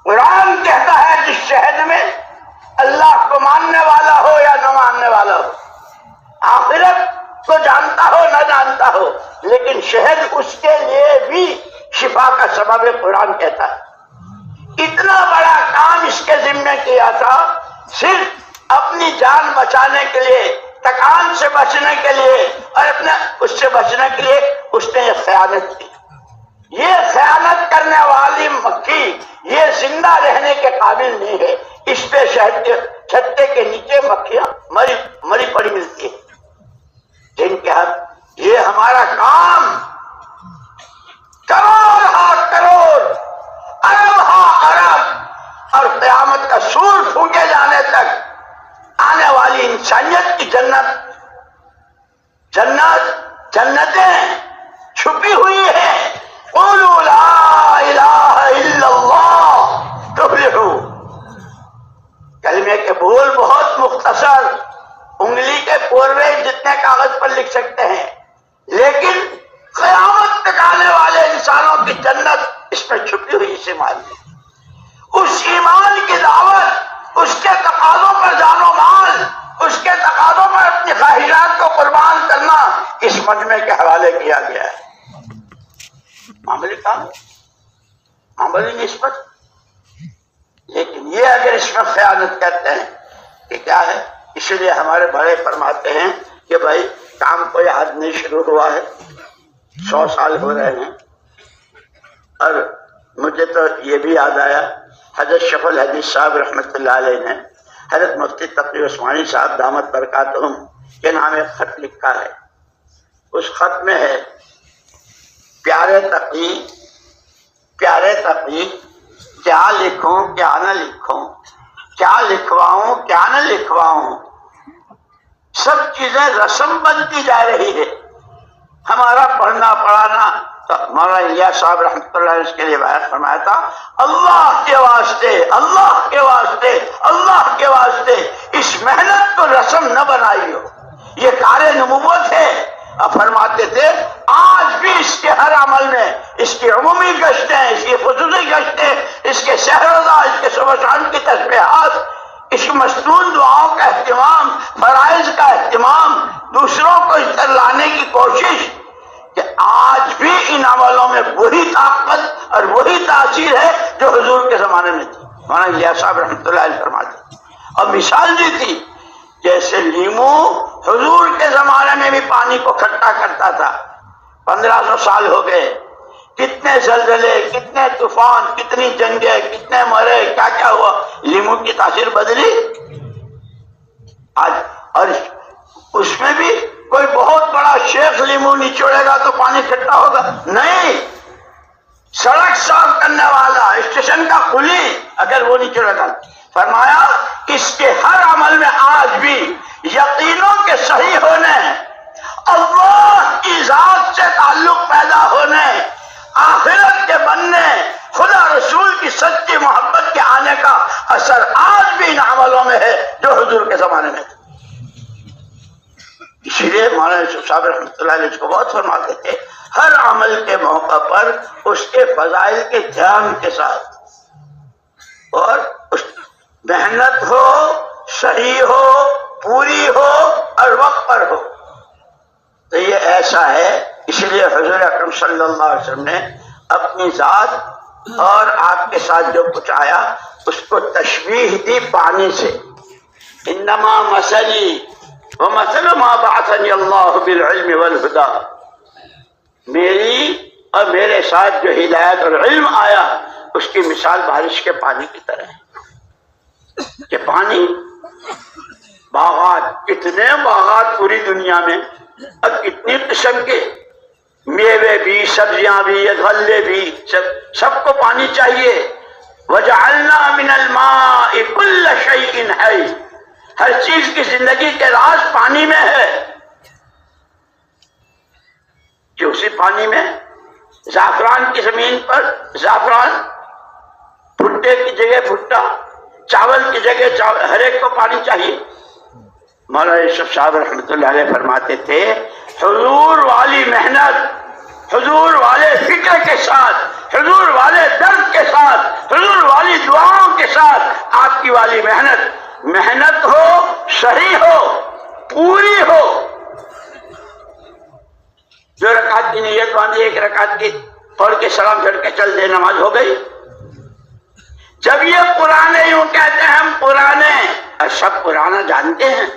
قرآن کہتا ہے جس شہد میں اللہ کو ماننے والا ہو یا نہ ماننے والا ہو، آخرت کو جانتا ہو نہ جانتا ہو، لیکن شہد اس کے لیے بھی شفا کا سبب ہے. قرآن کہتا ہے اتنا بڑا کام اس کے ذمہ کیا تھا، صرف اپنی جان بچانے کے لیے، تکان سے بچنے کے لیے اور اپنے اس سے بچنے کے لیے اس نے یہ خیانت کی. یہ خیانت کرنے والی مکھی یہ زندہ رہنے کے قابل نہیں ہے. اس پہ شہد کے چھتے کے نیچے مکھیاں مری پڑی ملتی ہے، جن کے حق یہ ہمارا کام کروڑ ہا کروڑ، ارب ہا ارب، اور قیامت کا سور پھونکے جانے تک آنے والی انسانیت کی جنتیں چھپی ہوئی ہیں. قولوا لا الہ الا اللہ تفلحوا. کلمے کے بول بہت مختصر، انگلی کے پورے جتنے کاغذ پر لکھ سکتے ہیں، لیکن قیامت تک آنے والے انسانوں کی جنت اس میں چھپی ہوئی سے معلوم. اس ایمان کی دعوت، اس کے تقاضوں پر جان و مال، اس کے تقاضوں پر اپنی خواہشات کو قربان کرنا اس مجمع کے حوالے کیا گیا ہے. معمولی کام، معمولی نسبت، لیکن یہ اگر اس میں خیانت کرتے ہیں کہ کیا ہے. اس لیے ہمارے بڑے فرماتے ہیں کہ بھائی کام کوئی آج نہیں شروع ہوا ہے، 100 سال ہو رہے ہیں. اور مجھے تو یہ بھی یاد آیا، حضرت شیخ الحدیث صاحب رحمۃ اللہ علیہ نے حضرت مفتی تقی عثمانی صاحب دامت برکاتہم کے نام ایک خط لکھا ہے. اس خط میں ہے پیارے تقی کیا لکھوں کیا نہ لکھوں، کیا لکھواؤں کیا نہ لکھواؤں، سب چیزیں رسم بنتی جا رہی ہے. ہمارا پڑھنا پڑھانا، تو مولانا الیاس صاحب رحمۃ اللہ علیہ اس کے لیے بیان فرمایا تھا، اللہ کے واسطے اللہ کے واسطے اللہ کے واسطے اس محنت کو رسم نہ بنائی ہو، یہ کار نبوت ہے. فرماتے تھے آج بھی اس کے ہر عمل میں، اس کی عمومی گشتیں، اس کی خصوصی گشتیں، اس کے شہروزہ، اس کے صبح شام کی تسبیحات، اس کی مصنون دعاؤں کا اہتمام، فرائض کا اہتمام، دوسروں کو اس طرح لانے کی کوشش، کہ آج بھی ان عملوں میں وہی طاقت اور وہی تاثیر ہے جو حضور کے زمانے میں تھی. مولانا الیاس صاحب رحمۃ اللہ علیہ فرماتے اور مثال دی تھی جیسے لیمو حضور کے زمانے میں بھی پانی کو کھٹا کرتا تھا. 1500 سال ہو گئے، کتنے زلزلے، کتنے طوفان، کتنی جنگیں، کتنے مرے، کیا کیا ہوا، لیمو کی تاثیر بدلی آج. اور اس میں بھی کوئی بہت بڑا شیخ لیمو نچوڑے گا تو پانی کھٹا ہوگا؟ نہیں. سڑک صاف کرنے والا، اسٹیشن کا کلی، اگر وہ نچوڑے گا. فرمایا اس کے ہر عمل میں آج بھی یقینوں کے صحیح ہونے، اللہ کی ذات سے تعلق پیدا ہونے، آخرت کے بننے، خدا رسول کی سچی محبت کے آنے کا اثر آج بھی ان عملوں میں ہے جو حضور کے زمانے میں تھے. اسی لیے مولانا یوسف صاحب رحمۃ اللہ علیہ اس کو بہت فرماتے تھے، ہر عمل کے موقع پر اس کے فضائل کے دھیان کے ساتھ، اور محنت ہو، صحیح ہو، پوری ہو اور وقت پر ہو. تو یہ ایسا ہے. اس لیے حضور اکرم صلی اللہ علیہ وسلم نے اپنی ذات اور آپ کے ساتھ جو کچھ آیا اس کو تشبیہ دی پانی سے. انما مثلی ومثل ما بعثنی اللہ بالعلم والہدی، میری اور میرے ساتھ جو ہدایت اور علم آیا اس کی مثال بارش کے پانی کی طرح ہے. کہ پانی، باغات، کتنے باغات پوری دنیا میں، اور کتنی قسم کے میوے بھی، سبزیاں بھی، غلے بھی، سب کو پانی چاہیے. وجعلنا من الماء كل شيء حي، ہر چیز کی زندگی کے راز پانی میں ہے، کہ اسی پانی میں زعفران کی زمین پر زعفران، بھٹے کی جگہ بھٹا، چاول کی جگہ چاول، ہر ایک کو پانی چاہیے۔ مولانا یوسف صاحب رحمۃ اللہ علیہ فرماتے تھے حضور والی محنت، حضور والے فکر کے ساتھ، حضور والے درد کے ساتھ، حضور والی دعاؤں کے ساتھ آپ کی والی محنت ہو، صحیح ہو، پوری ہو۔ جو رکعت کی نیت باندھی ایک رکعت کی پڑھ کے سلام پھیر کے چل دے، نماز ہو گئی۔ جب یہ پرانے یوں کہتے ہیں ہم پرانے، اور سب پرانا جانتے ہیں،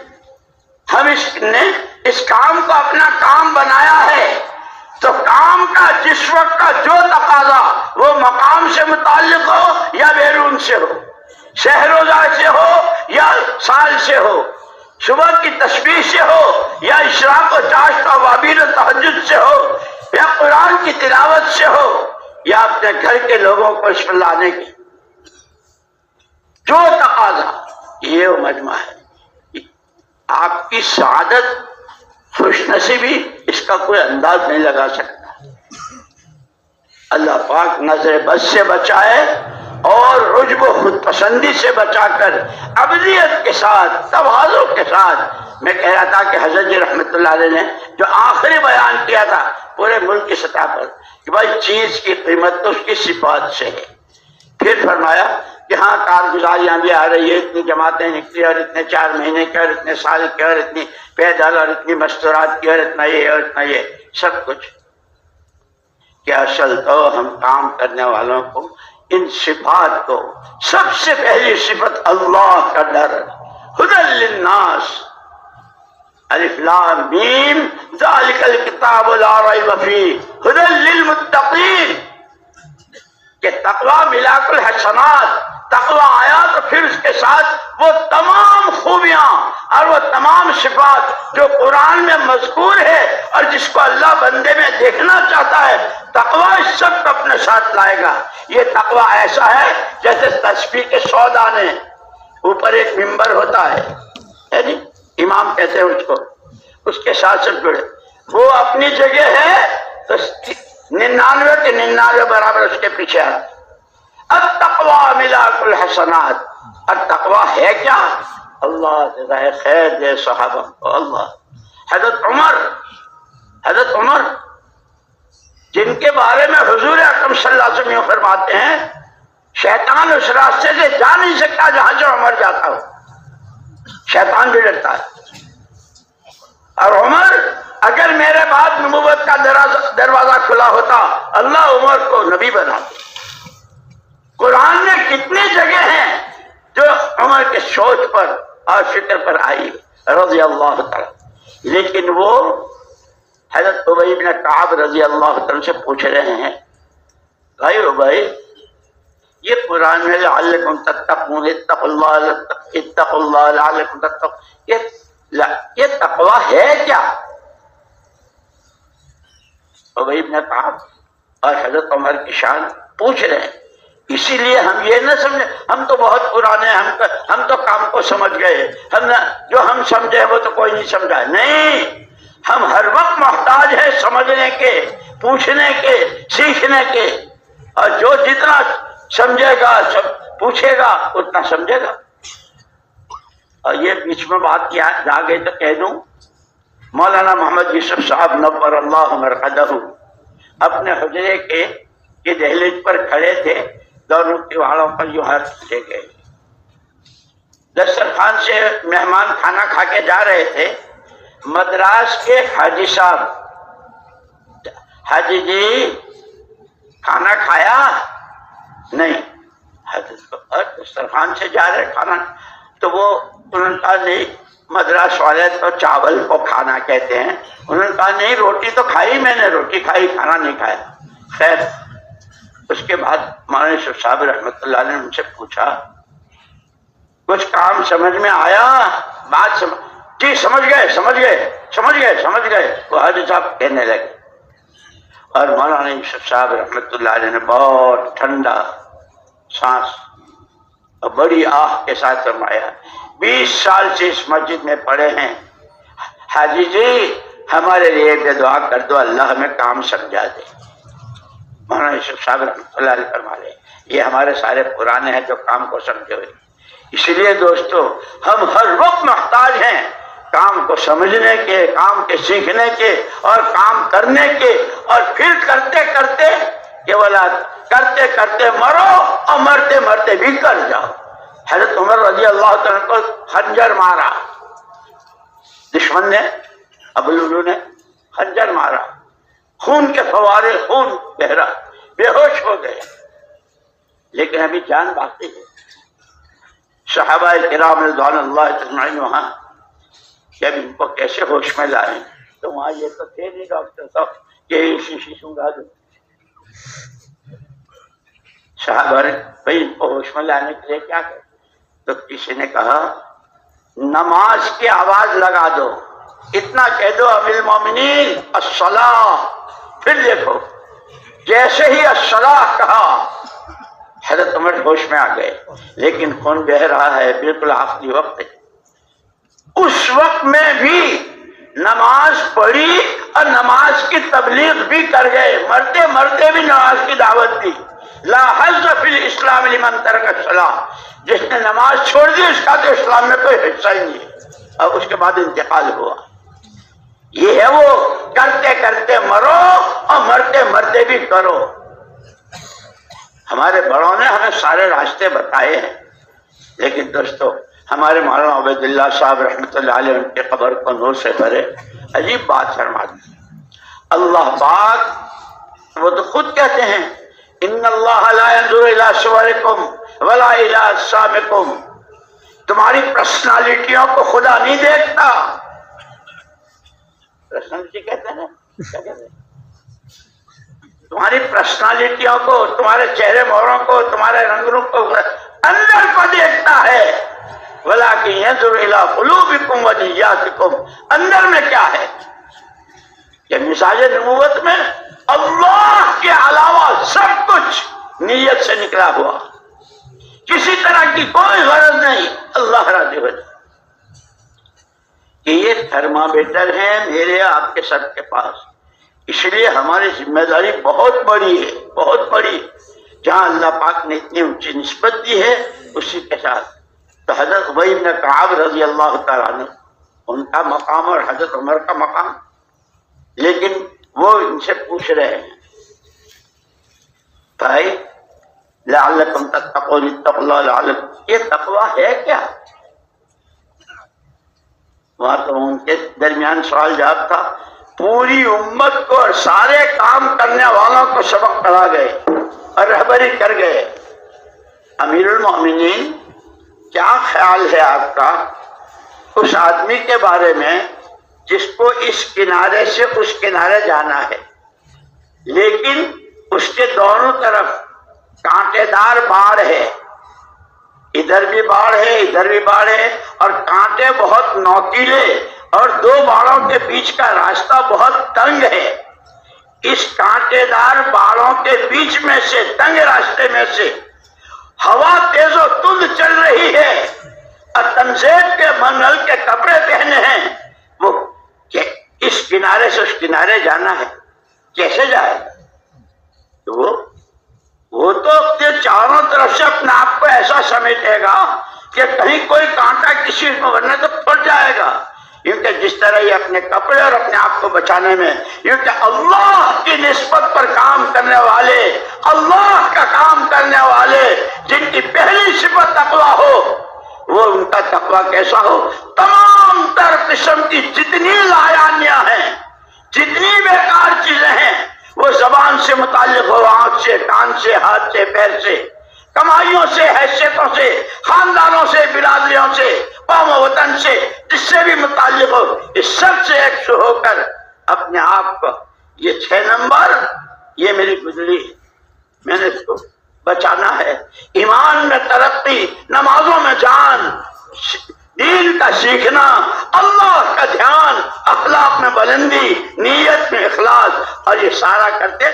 ہم نے اس کام کو اپنا کام بنایا ہے، تو کام کا جس وقت کا جو تقاضا، وہ مقام سے متعلق ہو یا بیرون سے ہو، شہر روزہ سے ہو یا سال سے ہو، صبح کی تسبیح سے ہو یا اشراق و چاشت و وابیل و تہجد سے ہو، یا قرآن کی تلاوت سے ہو، یا اپنے گھر کے لوگوں کو اس پر لانے کی جو تقاضا، یہ وہ مجمع ہے۔ آپ کی سعادت، خوش نصیبی، اس کا کوئی انداز نہیں لگا سکتا۔ اللہ پاک نظر بد سے بچائے اور عجب و خود پسندی سے بچا کر ابدیت کے ساتھ، تواضع کے ساتھ۔ میں کہہ رہا تھا کہ حضرت جی رحمۃ اللہ علیہ نے جو آخری بیان کیا تھا پورے ملک کی سطح پر کہ بھائی چیز کی قیمت تو اس کی صفات سے ہے، پھر فرمایا کہ ہاں کارگزاریاں بھی آ رہی ہے، اتنی جماعتیں نکلی اور اتنے 4 مہینے کے اور اتنے سال کے اور اتنی پیدل اور اتنی مستورات کی اور اتنا یہ اور اتنا یہ سب کچھ، کہ اصل تو ہم کام کرنے والوں کو ان صفات کو، سب سے پہلی صفت اللہ کا ڈر، ہدی للناس، الف لام میم ذالک الکتاب لا ریب فیہ ہدی للمتقین، کہ تقوی ملاک الحسنات، تقوی آیا تو پھر اس کے ساتھ وہ تمام خوبیاں اور وہ تمام صفات جو قرآن میں مذکور ہے اور جس کو اللہ بندے میں دیکھنا چاہتا ہے، تقوی اس سب کو اپنے ساتھ لائے گا۔ یہ تقوی ایسا ہے جیسے تسبیح کے 100 دانے، اوپر ایک ممبر ہوتا ہے جی، امام کہتے ہیں اس کو، اس کے ساتھ سب جڑے، وہ اپنی جگہ ہے تو 99 کے 99 برابر اس کے پیچھے ہے۔ التقوی ملاک الحسنات، التقوی ہے کیا؟ اللہ جزائے خیر دے صحابہ کو۔ اللہ حضرت عمر جن کے بارے میں حضور اکرم صلی اللہ علیہ وسلم فرماتے ہیں شیطان اس راستے سے جا نہیں سکتا جہاں سے عمر جاتا ہو، شیطان بھی ڈرتا ہے۔ اور عمر، اگر میرے بعد نبوت کا دروازہ کھلا ہوتا، اللہ عمر کو نبی بناتا۔ قرآن میں کتنی جگہ ہیں جو عمر کے سوچ پر اور فکر پر آئی رضی اللہ تعالی، لیکن وہ حضرت ابی بن کعب رضی اللہ تعالی سے پوچھ رہے ہیں، بھائی ابی، یہ قرآن میں لعلکم تتقون، اتقوا اللہ لعلکم تتقون، یہ تقوی ہے کیا؟ ابی بن کعب اور حضرت عمر کی شان پوچھ رہے ہیں۔ اسی لیے ہم یہ نہ سمجھے ہم تو بہت پرانے ہیں، ہم تو کام کو سمجھ گئے، جو ہم سمجھے وہ تو کوئی نہیں سمجھا۔ نہیں، ہم ہر وقت محتاج ہیں سمجھنے کے، پوچھنے کے، سیکھنے کے، اور جو جتنا سمجھے گا پوچھے گا اتنا سمجھے گا۔ اور یہ بیچ میں بات کیا جا گئی تو کہہ دوں، مولانا محمد یوسف صاحب نور اللہ مرقدہ اپنے حجرے کے دہلیز پر کھڑے تھے، دونوں کیواڑوں پر یوں ہاتھ لے گئے، دسترخوان سے مہمان کھانا کھا کے جا رہے تھے۔ مدراس کے حاجی صاحب، حاجی جی کھانا کھایا؟ نہیں، دسترخوان سے جا رہے کھانا، تو وہ انہوں نے کہا نہیں، مدراس والے تو چاول کو کھانا کہتے ہیں۔ انہوں نے کہا نہیں، روٹی تو کھائی میں نے، روٹی کھائی، کھانا نہیں کھایا۔ خیر، اس کے بعد مولانا یوسف صاحب رحمۃ اللہ علیہ نے ان سے پوچھا کچھ کام سمجھ میں آیا؟ بات جی سمجھ گئے وہ حاجی صاحب کہنے لگے۔ اور مولانا یوسف صاحب رحمۃ اللہ علیہ نے بہت ٹھنڈا سانس اور بڑی آہ کے ساتھ فرمایا 20 سال سے اس مسجد میں پڑے ہیں، حاجی جی ہمارے لیے بھی دعا کر دو، اللہ ہمیں کام سمجھا دے۔ مولانا یوسف صاحب رحمۃ اللہ علیہ فرما رہے یہ ہمارے سارے پرانے ہیں جو کام کو سمجھے ہوئے۔ اس لیے دوستو ہم ہر وقت محتاج ہیں کام کو سمجھنے کے، کام کے سیکھنے کے اور کام کرنے کے، اور پھر کرتے کرتے کہ ولا کرتے کرتے مرو اور مرتے مرتے بھی کر جاؤ۔ حضرت عمر رضی اللہ تعالیٰ کو خنجر مارا، دشمن نے، ابو لولو نے خنجر مارا، خون کے فوارے، خون بہرا، بے ہوش ہو گئے، لیکن ابھی جان باقی ہے۔ صحابہ کرام رضوان اللہ اجمعین وہاں جب ان کو کیسے ہوش میں لائیں تو وہاں یہ تو تھے نہیں ڈاکٹر صاحب کہ شیشی سنگا دو، صحابہ نے بھائی ان کو ہوش میں لانے کے لیے کیا کریں؟ تو کسی نے کہا نماز کی آواز لگا دو، اتنا کہہ دو امیر المومنین الصلاۃ، پھر دیکھو جیسے ہی الصلاۃ کہا حضرت عمر ہوش میں آ گئے، لیکن خون بہہ رہا ہے، بالکل آخری وقت ہے۔ اس وقت میں بھی نماز پڑھی اور نماز کی تبلیغ بھی کر گئے، مرتے مرتے بھی نماز کی دعوت دی۔ لا حظ فی الاسلام لمن ترک الصلاۃ، جس نے نماز چھوڑ دی اس کا تو اسلام میں کوئی حصہ ہی نہیں ہے، اور اس کے بعد انتقال ہوا۔ یہ ہے وہ کرتے کرتے مرو اور مرتے مرتے بھی کرو۔ ہمارے بڑوں نے ہمیں سارے راستے بتائے ہیں، لیکن دوستو ہمارے مولانا عبید اللہ صاحب رحمۃ اللہ علیہ ان کے قبر کو نور سے بھرے، عجیب بات فرما دی۔ اللہ پاک وہ تو خود کہتے ہیں ان اللہ لا ينظر الى صورکم ولا الى اجسامکم، تمہاری پرسنالٹیوں کو خدا نہیں دیکھتا۔ پرسنالٹی کہتے ہیں نا، کیا کہتے ہیں؟ تمہاری پرسنالٹیوں کو، تمہارے چہرے مہروں کو، تمہارے رنگوں کو اندر کو دیکھتا ہے۔ وَلَٰكِنْ يَنظُرُ إِلَىٰ قُلُوبِكُمْ وَنِيَّاتِكُمْ، اندر میں کیا ہے؟ کہ مزاج نبوت میں اللہ کے علاوہ سب کچھ نیت سے نکلا ہوا، کسی طرح کی کوئی غرض نہیں، اللہ راضی ہو جائے۔ کہ یہ تھرمامیٹر ہیں میرے آپ کے سب کے پاس، اس لیے ہماری ذمہ داری بہت بڑی ہے، بہت بڑی۔ جہاں اللہ پاک نے اتنی اونچی نسبت دی ہے اسی کے ساتھ تو حضرت ابی بن کعب رضی اللہ تعالیٰ عنہ ان کا مقام اور حضرت عمر کا مقام، لیکن وہ ان سے پوچھ رہے ہیں بھائی لعلکم تتقون، اتقوا اللہ لعلکم، یہ تقویٰ ہے کیا؟ وہاں تو ان کے درمیان سوال جواب تھا، پوری امت کو اور سارے کام کرنے والوں کو سبق پڑھا گئے اور رہبری کر گئے۔ امیر المومنین کیا خیال ہے آپ کا اس آدمی کے بارے میں جس کو اس کنارے سے اس کنارے جانا ہے، لیکن اس کے دونوں طرف کانٹے دار باڑ ہے، ادھر بھی باڑ ہے ادھر بھی باڑ ہے، اور کانٹے بہت نوکیلے، اور دو باڑوں کے بیچ کا راستہ بہت تنگ ہے۔ اس کانٹے دار باڑوں کے بیچ میں سے، تنگ راستے میں سے ہوا تیز و تند چل رہی ہے، اور تنزیب کے منگل کے کپڑے پہنے ہیں، وہ کہ اس کنارے سے اس کنارے جانا ہے، کیسے جائے؟ وہ تو اپنے چاروں طرف سے اپنے آپ کو ایسا سمیٹے گا کہ کہیں کوئی کانٹا کسی میں ورنہ تو پھٹ جائے گا، کیونکہ جس طرح یہ اپنے کپڑے اور اپنے آپ کو بچانے میں، کیونکہ اللہ کی نسبت پر کام کرنے والے، اللہ کا کام کرنے والے جن کی پہلی صفت تقویٰ ہو، وہ ان کا تقویٰ کیسا ہو؟ تمام تر قسم کی جتنی لایانیاں ہیں، جتنی بیکار چیزیں ہیں، وہ زبان سے متعلق ہو، آنکھ سے، کان سے، ہاتھ سے، پیر سے، کمائیوں سے، حیثیتوں سے، خاندانوں سے، برادریوں سے، قوم و وطن سے، جس سے بھی متعلق ہو، اس سب سے ایک ہو کر اپنے آپ کو یہ 6 نمبر یہ میری گزری ہے، میں نے اس کو بچانا ہے۔ ایمان میں ترقی، نمازوں میں جان، دین کا سیکھنا، اللہ کا دھیان، اخلاق میں بلندی، نیت میں اخلاص، اور یہ سارا کرتے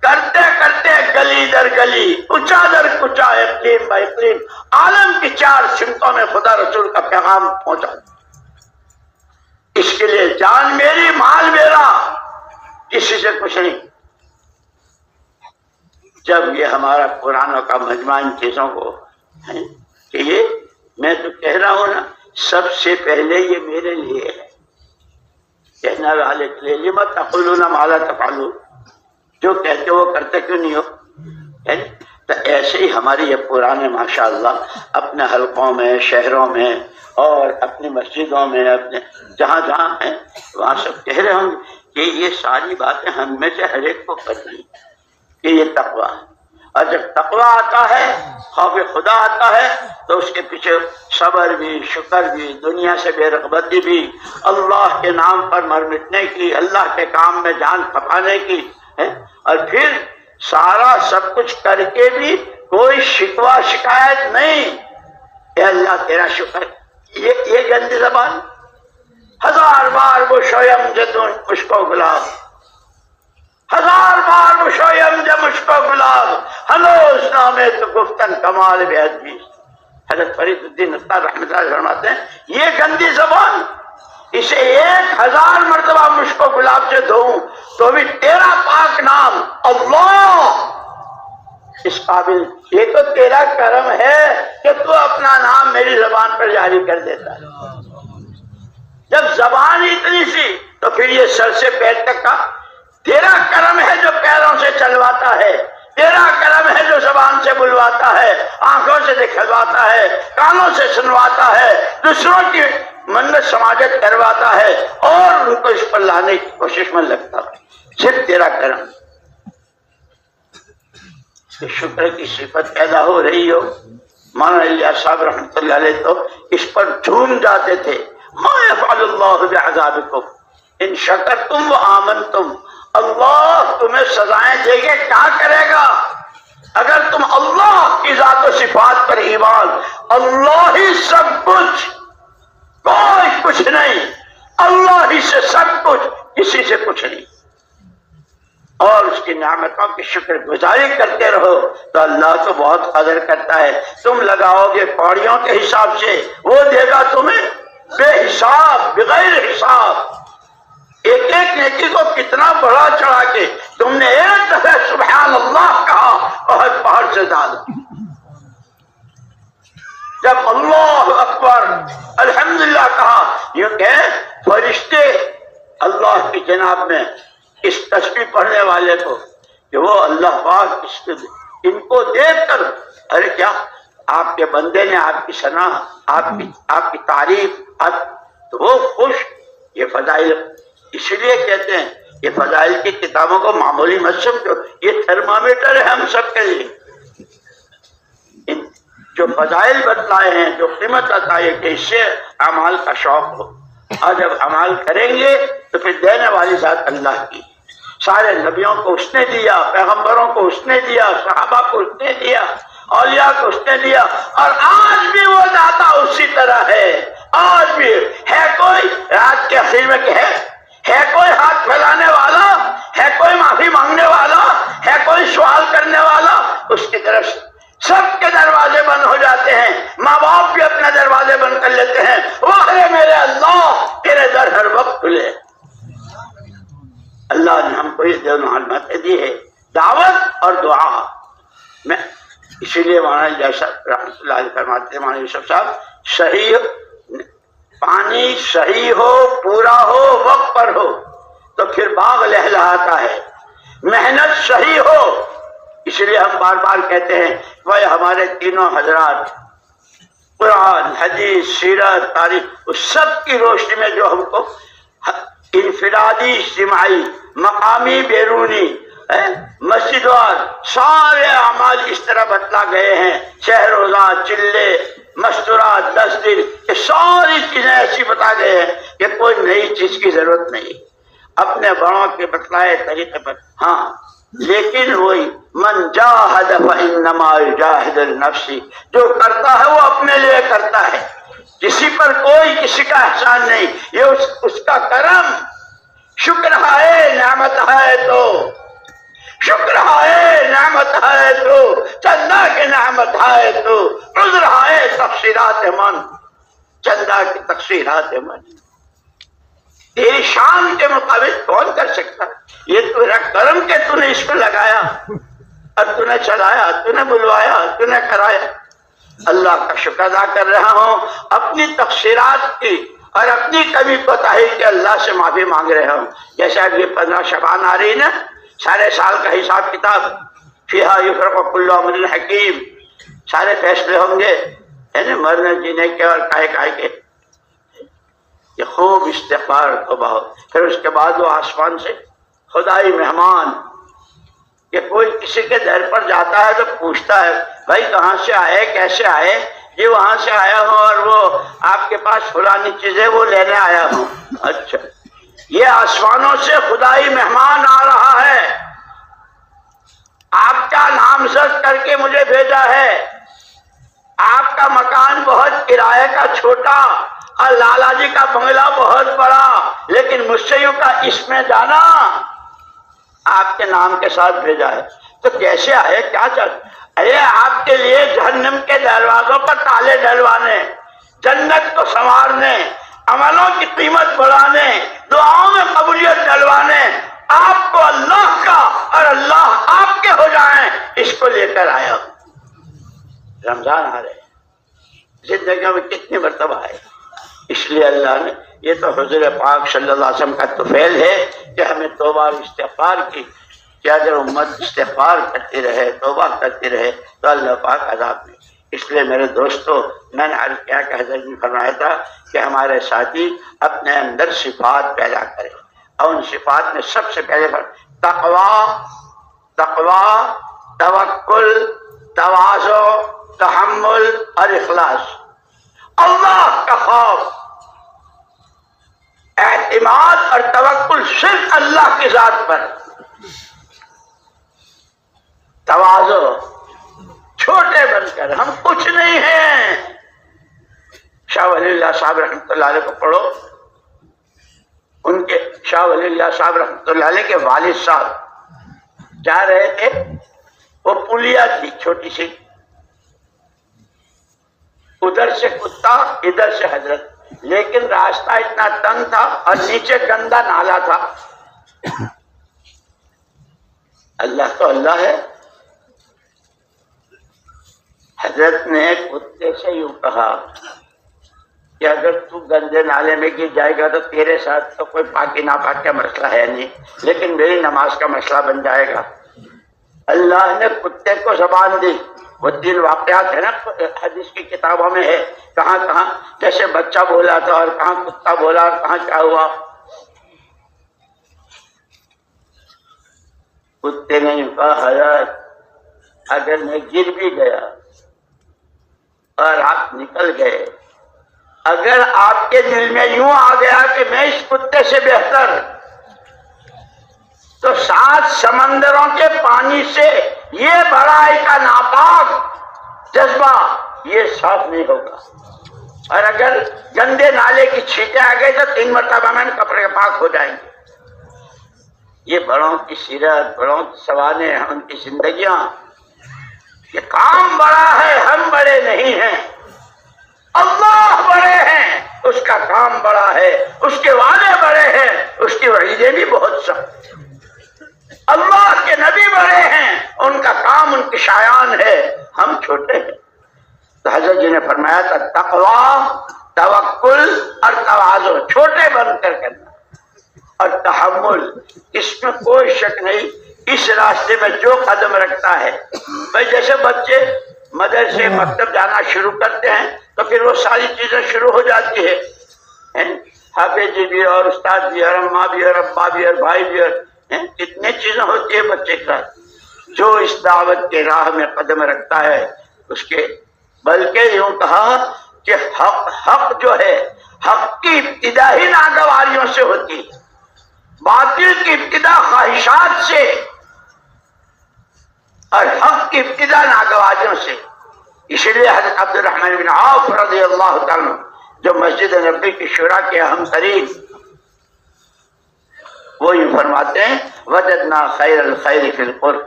کرتے کرتے گلی در گلی کچا در کچا اقلیم با اقلیم عالم کی 4 سمتوں میں خدا رسول کا پیغام پہنچا. اس کے لیے جان میری مال میرا کسی سے کچھ نہیں. جب یہ ہمارا قرآن کا مجمع ان چیزوں کو ہے کہ یہ میں تو کہہ رہا ہوں نا سب سے پہلے یہ میرے لیے ہے. کہنا والے کے لیے لما تقولون ما لا تفعلون، جو کہتے وہ کرتے کیوں نہیں ہو. تو ایسے ہی ہماری یہ قرآن ماشاءاللہ اپنے حلقوں میں شہروں میں اور اپنی مسجدوں میں اپنے جہاں جہاں ہیں وہاں سب کہہ رہے ہوں کہ یہ ساری باتیں ہم میں سے ہر ایک کو کرنی کہ یہ تقویٰ ہے. اور جب تقویٰ آتا ہے خوف خدا آتا ہے تو اس کے پیچھے صبر بھی شکر بھی دنیا سے بے رغبتی بھی اللہ کے نام پر مر مٹنے کی اللہ کے کام میں جان کھپانے کی ہے. اور پھر سارا سب کچھ کر کے بھی کوئی شکوہ شکایت نہیں کہ اللہ تیرا شکر. یہ گندی زبان 1000 بار بشویم جدون مشکو گلاب 1000 بار بشویم جد مشکو گلاب ہنوز نامے تو گفتن کمال بے ادبی. حضرت فرید الدین اطہار رحمۃ اللہ فرماتے ہیں یہ گندی زبان اسے 1000 مرتبہ مشک و گلاب سے دھوؤں تو بھی تیرا پاک نام اللہ اس قابل. یہ تو تیرا کرم ہے کہ تو اپنا نام میری زبان پر جاری کر دیتا ہے. جب زبان اتنی سی تو پھر یہ سر سے پیر تک کا تیرا کرم ہے جو پیروں سے چلواتا ہے. تیرا کرم ہے جو زبان سے بلواتا ہے آنکھوں سے دکھلواتا ہے کانوں سے سنواتا ہے دوسروں کی منت سماجت کرواتا ہے اور ان کو اس پر لانے کی کوشش میں لگتا ہے. صرف تیرا کرم. شکر کی صفت پیدا ہو رہی ہو. مولانا الیاس صاحب رحمۃ اللہ علیہ تو اس پر جھوم جاتے تھے. ما یفعل اللہ بعذابکم ان شکرتم وآمنتم. اللہ تمہیں سزائیں دے گے کیا کرے گا اگر تم اللہ کی ذات و صفات پر ایمان. اللہ ہی سب کچھ کوئی کچھ نہیں اللہ ہی سے سب کچھ کسی سے کچھ نہیں. اور اس کی نعمتوں کی شکر گزاری کرتے رہو تو اللہ تو بہت قدر کرتا ہے. تم لگاؤ گے پوڑیوں کے حساب سے وہ دے گا تمہیں بے حساب بغیر حساب. ایک ایک نیکی کو کتنا بڑا چڑھا کے تم نے ایک دفعہ سبحان اللہ کہا بہت پہاڑ سے زیادہ. جب اللہ اکبر الحمدللہ کہا یہ کہ فرشتے اللہ کی جناب میں اس تسبیح پڑھنے والے کو کہ وہ اللہ پاک ان کو دیکھ کر ارے کیا آپ کے بندے نے آپ کی ثنا آپ کی تعریف تو وہ خوش. یہ فضائل اس لیے کہتے ہیں یہ فضائل کی کتابوں کو معمولی مت سمجھو یہ تھرمامیٹر ہے ہم سب کے لیے. جو فضائل بتلائے ہیں جو قیمت بتائے کہ اس سے اعمال کا شوق ہو اور جب اعمال کریں گے تو پھر دینے والی ذات اللہ کی. سارے نبیوں کو اس نے دیا پیغمبروں کو اس نے دیا صحابہ کو اس نے دیا اولیاء کو اس نے دیا اور آج بھی وہ داتا اسی طرح ہے. آج بھی ہے کوئی رات کے اخیر میں کہ ہے کوئی ہاتھ پھیلانے والا ہے کوئی معافی مانگنے والا ہے کوئی سوال کرنے والا اس کی طرف سے سب کے دروازے بند ہو جاتے ہیں. ماں باپ بھی اپنے دروازے بند کر لیتے ہیں. واہ میرے اللہ تیرے در ہر وقت کھلے. اللہ نے ہم کو یہ دونوں علامتیں دی ہے دعوت اور دعا میں. اسی لیے مولانا جیسا رحمۃ اللہ علیہ فرماتے ہیں مولانا یوسف صاحب صحیح پانی صحیح ہو پورا ہو وقت پر ہو تو پھر باغ لہلہاتا ہے. محنت صحیح ہو اس لیے ہم بار بار کہتے ہیں وہ ہمارے تینوں حضرات قرآن حدیث سیرت تاریخ اس سب کی روشنی میں جو ہم کو انفرادی اجتماعی مقامی بیرونی مسجد وار سارے اعمال اس طرح بتلا گئے ہیں. شہ روزہ چلے مستورات 10 دن یہ ساری چیزیں ایسی بتا گئے ہیں کہ کوئی نئی چیز کی ضرورت نہیں اپنے بڑوں کے بتلائے طریقے پر. ہاں لیکن وہی من جاہد فانما یجاہد لنفسہ جو کرتا ہے وہ اپنے لیے کرتا ہے کسی پر کوئی کسی کا احسان نہیں. یہ اس کا کرم. شکر ہے نعمت ہے تو شکر ہے نعمت ہے رحمت ہے تو، عذر ہے تقصیرات من، چندہ کی تقصیرات من، تیری شان کے مطابق کون کر سکتا؟ یہ تیرا کرم کہ تو نے اس کو لگایا اور تو نے چلایا، تو نے بلوایا، تو نے کرایا۔ اللہ کا شکر ادا کر رہا ہوں، اپنی تقصیرات کی اور اپنی کمی کوتاہی کے اللہ سے معافی مانگ رہا ہوں۔ جیسا اب یہ 15 شعبان آ رہی نا، سارے سال کا حساب کتاب، فیہا یفرق کل امر حکیم، سارے فیصلے ہوں گے، یعنی مرنے جینے کے اور کائے کے۔ یہ خوب استغفار توبہ ہو۔ پھر اس کے بعد وہ آسمان سے خدائی مہمان، کہ کوئی کسی کے در پر جاتا ہے تو پوچھتا ہے بھائی کہاں سے آئے، کیسے آئے؟ یہ وہاں سے آیا ہوں اور وہ آپ کے پاس فلانی چیزیں وہ لینے آیا ہوں۔ اچھا، یہ آسمانوں سے خدائی مہمان آ رہا ہے، آپ کا نامزد کر کے مجھے بھیجا ہے، آپ کا مکان بہت کرایہ کا چھوٹا اور لالا جی کا بنگلہ بہت بڑا، لیکن مجھ سے یوں کا اس میں جانا، آپ کے نام کے ساتھ بھیجا ہے۔ تو کیسے آئے، کیا چاہتے؟ ارے آپ کے لیے جہنم کے دروازوں پر تالے ڈلوانے، جنت کو سنوارنے، عملوں کی قیمت بڑھانے، دعاؤں میں قبولیت ڈلوانے، آپ کو اللہ کا اور اللہ آپ کے ہو جائیں، اس کو لے کر آیا ہوں۔ رمضان آ رہے ہیں، زندگیوں میں کتنی مرتبہ آئے، اس لیے اللہ نے، یہ تو حضور پاک صلی اللہ علیہ وسلم کا طفیل ہے کہ ہمیں توبہ اور استغفار کی، کہ اگر امت استغفار کرتی رہے، توبہ کرتی رہے تو اللہ پاک عذاب میں۔ اس لیے میرے دوستو، میں نے عرض کیا کہ حضرت نے فرمایا تھا کہ ہمارے ساتھی اپنے اندر صفات پیدا کریں، اور ان صفات میں سب سے پہلے تقوی، توکل، تواضع، تحمل اور اخلاص، اللہ کا خوف، اعتماد اور توکل صرف اللہ کی ذات پر، تواضع، چھوٹے بن کر ہم کچھ نہیں ہیں۔ شاہ ولی اللہ صاحب رحمۃ اللہ علیہ کو پڑھو، ان کے شاہ ولی اللہ صاحب رحمۃ اللہ علیہ کے والد صاحب جا رہے تھے، وہ پلیا تھی چھوٹی سی، ادھر سے کتا ادھر سے حضرت، لیکن راستہ اتنا تنگ تھا اور نیچے گندا نالا تھا۔ اللہ تو اللہ ہے، حضرت نے کتے سے یوں کہا کہ اگر تو گندے نالے میں گر جائے گا تو تیرے ساتھ تو کوئی پاکی ناپاک کا مسئلہ ہے نہیں، لیکن میری نماز کا مسئلہ بن جائے گا۔ اللہ نے کتے کو زبان دی، وہ 3 واقعات ہیں نا حدیث کی کتابوں میں ہے، کہاں کہاں جیسے بچہ بولا تھا اور کہاں کتا بولا اور کہاں کیا ہوا۔ کتے نے یوں کہا حضرت اگر میں گر بھی گیا اور آپ نکل گئے، اگر آپ کے دل میں یوں آ گیا کہ میں اس کتے سے بہتر، تو 7 سمندروں کے پانی سے یہ بڑائی کا ناپاک جذبہ یہ صاف نہیں ہوگا، اور اگر گندے نالے کی چھینٹیں آ گئی تو 3 مرتبہ میں کپڑے پاک ہو جائیں گے۔ یہ بڑوں کی سیرت، بڑوں کی سوانح، ان کی زندگیاں، یہ کام بڑا ہے، ہم بڑے نہیں ہیں، اللہ بڑے ہیں، اس کا کام بڑا ہے، اس کے وعدے بڑے ہیں، اس کی وعیدیں بھی بہت سخت ہیں۔ اللہ کے نبی بڑے ہیں، ان کا کام ان کی شایان ہے، ہم چھوٹے ہیں۔ تو حضرت جی نے فرمایا تھا تقوی، توکل اور تواضع، چھوٹے بن کر کرنا، اور تحمل، اس میں کوئی شک نہیں۔ اس راستے میں جو قدم رکھتا ہے، بھائی جیسے بچے مدرسے مکتب جانا شروع کرتے ہیں تو پھر وہ ساری چیزیں شروع ہو جاتی ہے، حافظ جی بھی اور استاد بھی اور اماں بھی اور ابا بھی اور بھائی بھی، اور کتنی چیزیں ہوتی ہیں بچے کے ساتھ۔ جو اس دعوت کے راہ میں قدم رکھتا ہے اس کے، بلکہ یوں کہا کہ حق جو ہے، حق کی ابتدا ہی ناگواریوں سے ہوتی ہے، باطل کی ابتدا خواہشات سے اور حق کی ابتدا ناگواریوں سے۔ اس لیے حضرت عبد الرحمن بن عوف رضی اللہ تعالیٰ جو مسجد نبی کی شورا کے اہم ترین، وہ یوں فرماتے ہیں وجدنا خیر الخیر فی القرب،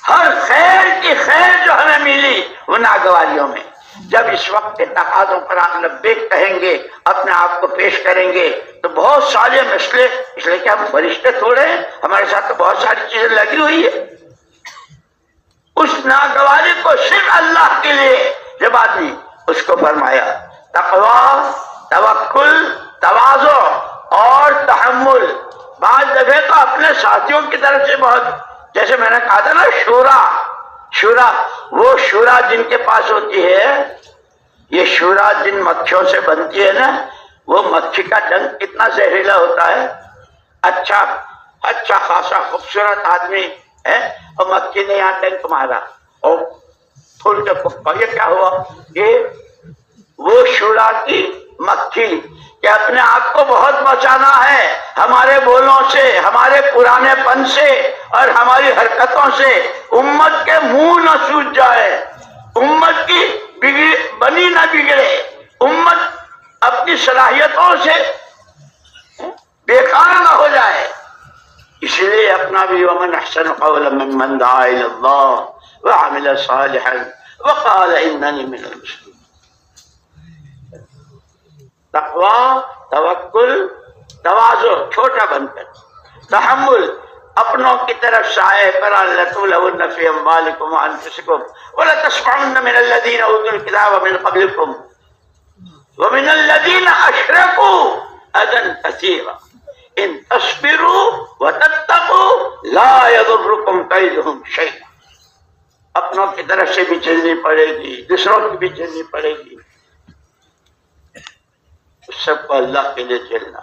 ہر خیر کی خیر جو ہمیں ملی وہ ناگواریوں میں. جب اس وقت کے تقاضوں پر آپ لبیک کہیں گے، اپنے آپ کو پیش کریں گے، تو بہت سارے مسئلے، اس لیے کہ ہم فرشتے تھوڑے ہیں، ہمارے ساتھ تو بہت ساری چیزیں لگی ہوئی ہے. اس ناگواری کو صرف اللہ کے لیے جب آدمی اس کو فرمایا تقوی، توکل، تواضع اور تحمل. بعض دفعہ تو اپنے ساتھیوں کی طرف سے بہت، جیسے میں نے کہا تھا نا شورا، وہ شورا جن کے پاس ہوتی ہے، یہ شورا جن مکھیوں سے بنتی ہے نا، وہ مکھی کا ڈنک کتنا زہریلا ہوتا ہے. اچھا خاصا خوبصورت آدمی ہے اور مکھی نے یہاں ڈنک مارا اور پھول کے پکا، یہ کیا ہوا؟ یہ وہ شورا کی مکھی کہ اپنے آپ کو بہت بچانا ہے ہمارے بولوں سے، ہمارے پرانے پن سے اور ہماری حرکتوں سے، امت کے منہ نہ سوج جائے، امت کی بنی نہ بگڑے، امت اپنی صلاحیتوں سے بیکار نہ ہو جائے. اس لیے اپنا بھی ومن احسن قولا ممن دعا الى الله وعمل صالحا وقال انني من المسلمين. تقوی، توکل، تواضع چھوٹا بن کر، تحمل اپنوں کی طرف سائے پر لتولون فی اموالکم وانفسکم ولتسمعن من الذین اوتوا الکتاب من قبلکم ومن الذین اشرکوا اذى کثیرا ان تصبروا وتتقوا لا يضركم كيدهم شيئا. اپنوں کی طرف سے بھی چلنی پڑے گی، دوسروں کی بھی چلنی پڑے گی، سب کو اللہ کے لیے چلنا.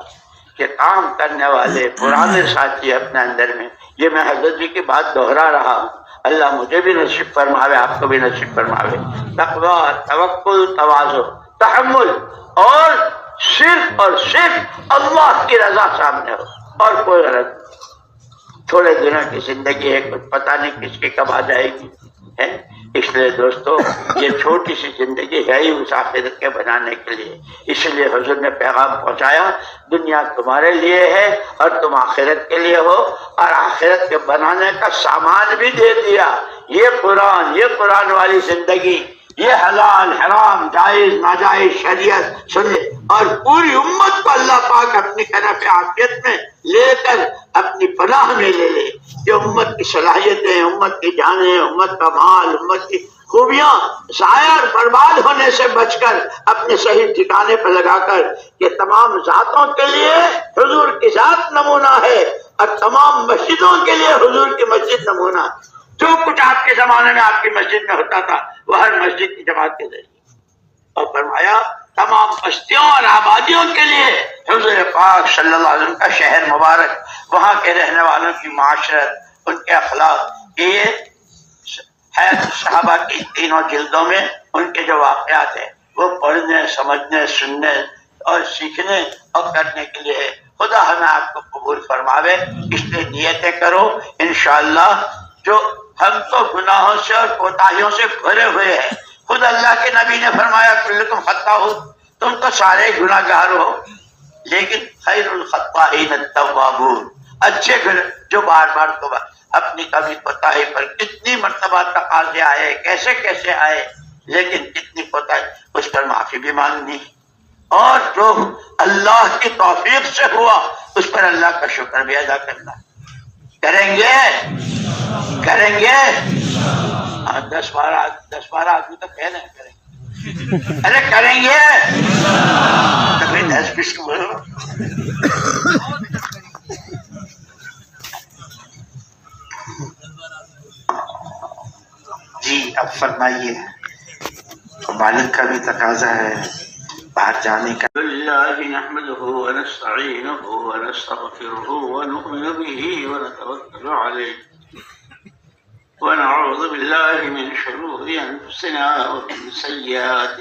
کہ کام کرنے والے پرانے ساتھی اپنے اندر میں، یہ میں حضرت جی کی بات دہرا رہا ہوں، اللہ مجھے بھی نصیب فرماوے، آپ کو بھی نصیب فرماوے. تقوی، توکل، تواضع، تحمل اور صرف اور صرف اللہ کی رضا سامنے ہو اور کوئی غرض. تھوڑے دنوں کی زندگی ہے، کچھ پتہ نہیں کس کی کب آ جائے گی ہے. اس لیے دوستو یہ چھوٹی سی زندگی ہے ہی اس آخرت کے بنانے کے لیے. اس لیے حضور نے پیغام پہنچایا دنیا تمہارے لیے ہے اور تم آخرت کے لیے ہو، اور آخرت کے بنانے کا سامان بھی دے دیا. یہ قرآن والی زندگی، یہ حلال حرام جائز ناجائز شریعت سنے، اور پوری امت کو اللہ پاک اپنی کنف عافیت میں لے کر اپنی پناہ میں لے لے. کہ امت کی صلاحیتیں، امت کی جانیں، امت کا مال، امت کی خوبیاں ضائع اور برباد ہونے سے بچ کر اپنے صحیح ٹھکانے پر لگا کر، کہ تمام ذاتوں کے لیے حضور کی ذات نمونہ ہے اور تمام مسجدوں کے لیے حضور کی مسجد نمونہ. جو کچھ آپ کے زمانے میں آپ کی مسجد میں ہوتا تھا وہ ہر مسجد کی جماعت کے ذریعے. اور فرمایا تمام بستیوں اور آبادیوں کے لیے حضور پاک صلی اللہ علیہ وسلم کا شہر مبارک، وہاں کے رہنے والوں کی معاشرت، ان کے اخلاق، یہ حیات صحابہ کی تینوں جلدوں میں ان کے جو واقعات ہیں وہ پڑھنے، سمجھنے، سننے اور سیکھنے اور کرنے کے لیے ہے. خدا ہمیں آپ کو قبول فرماوے. اس لیے نیتیں کرو انشاءاللہ. جو ہم تو گناہوں سے اور کوتاہیوں سے بھرے ہوئے ہیں. خود اللہ کے نبی نے فرمایا کلکم خطاؤون، تم تو سارے گناہ گار ہو، لیکن خیر الخطائین التوابون، اچھے جو بار بار توبہ. اپنی کمی کوتاہی پر کتنی مرتبہ تقاضے آئے، کیسے کیسے آئے، لیکن کتنی کوتاہی اس پر معافی بھی مانگنی، اور جو اللہ کی توفیق سے ہوا اس پر اللہ کا شکر بھی ادا کرنا. کریں گے 10-12 آدمی تو کہہ رہے ہیں کریں گے. ارے کریں گے تو پھر 10-20 کو بولو. جی اب فرمائیے. مالک کا بھی تقاضا ہے باہر جانے کا. اللہ نحمده ونستعینه ونستغفره ونؤمن به ونتوکل علیہ ونعوذ باللہ من شرور انفسنا ومن سیئات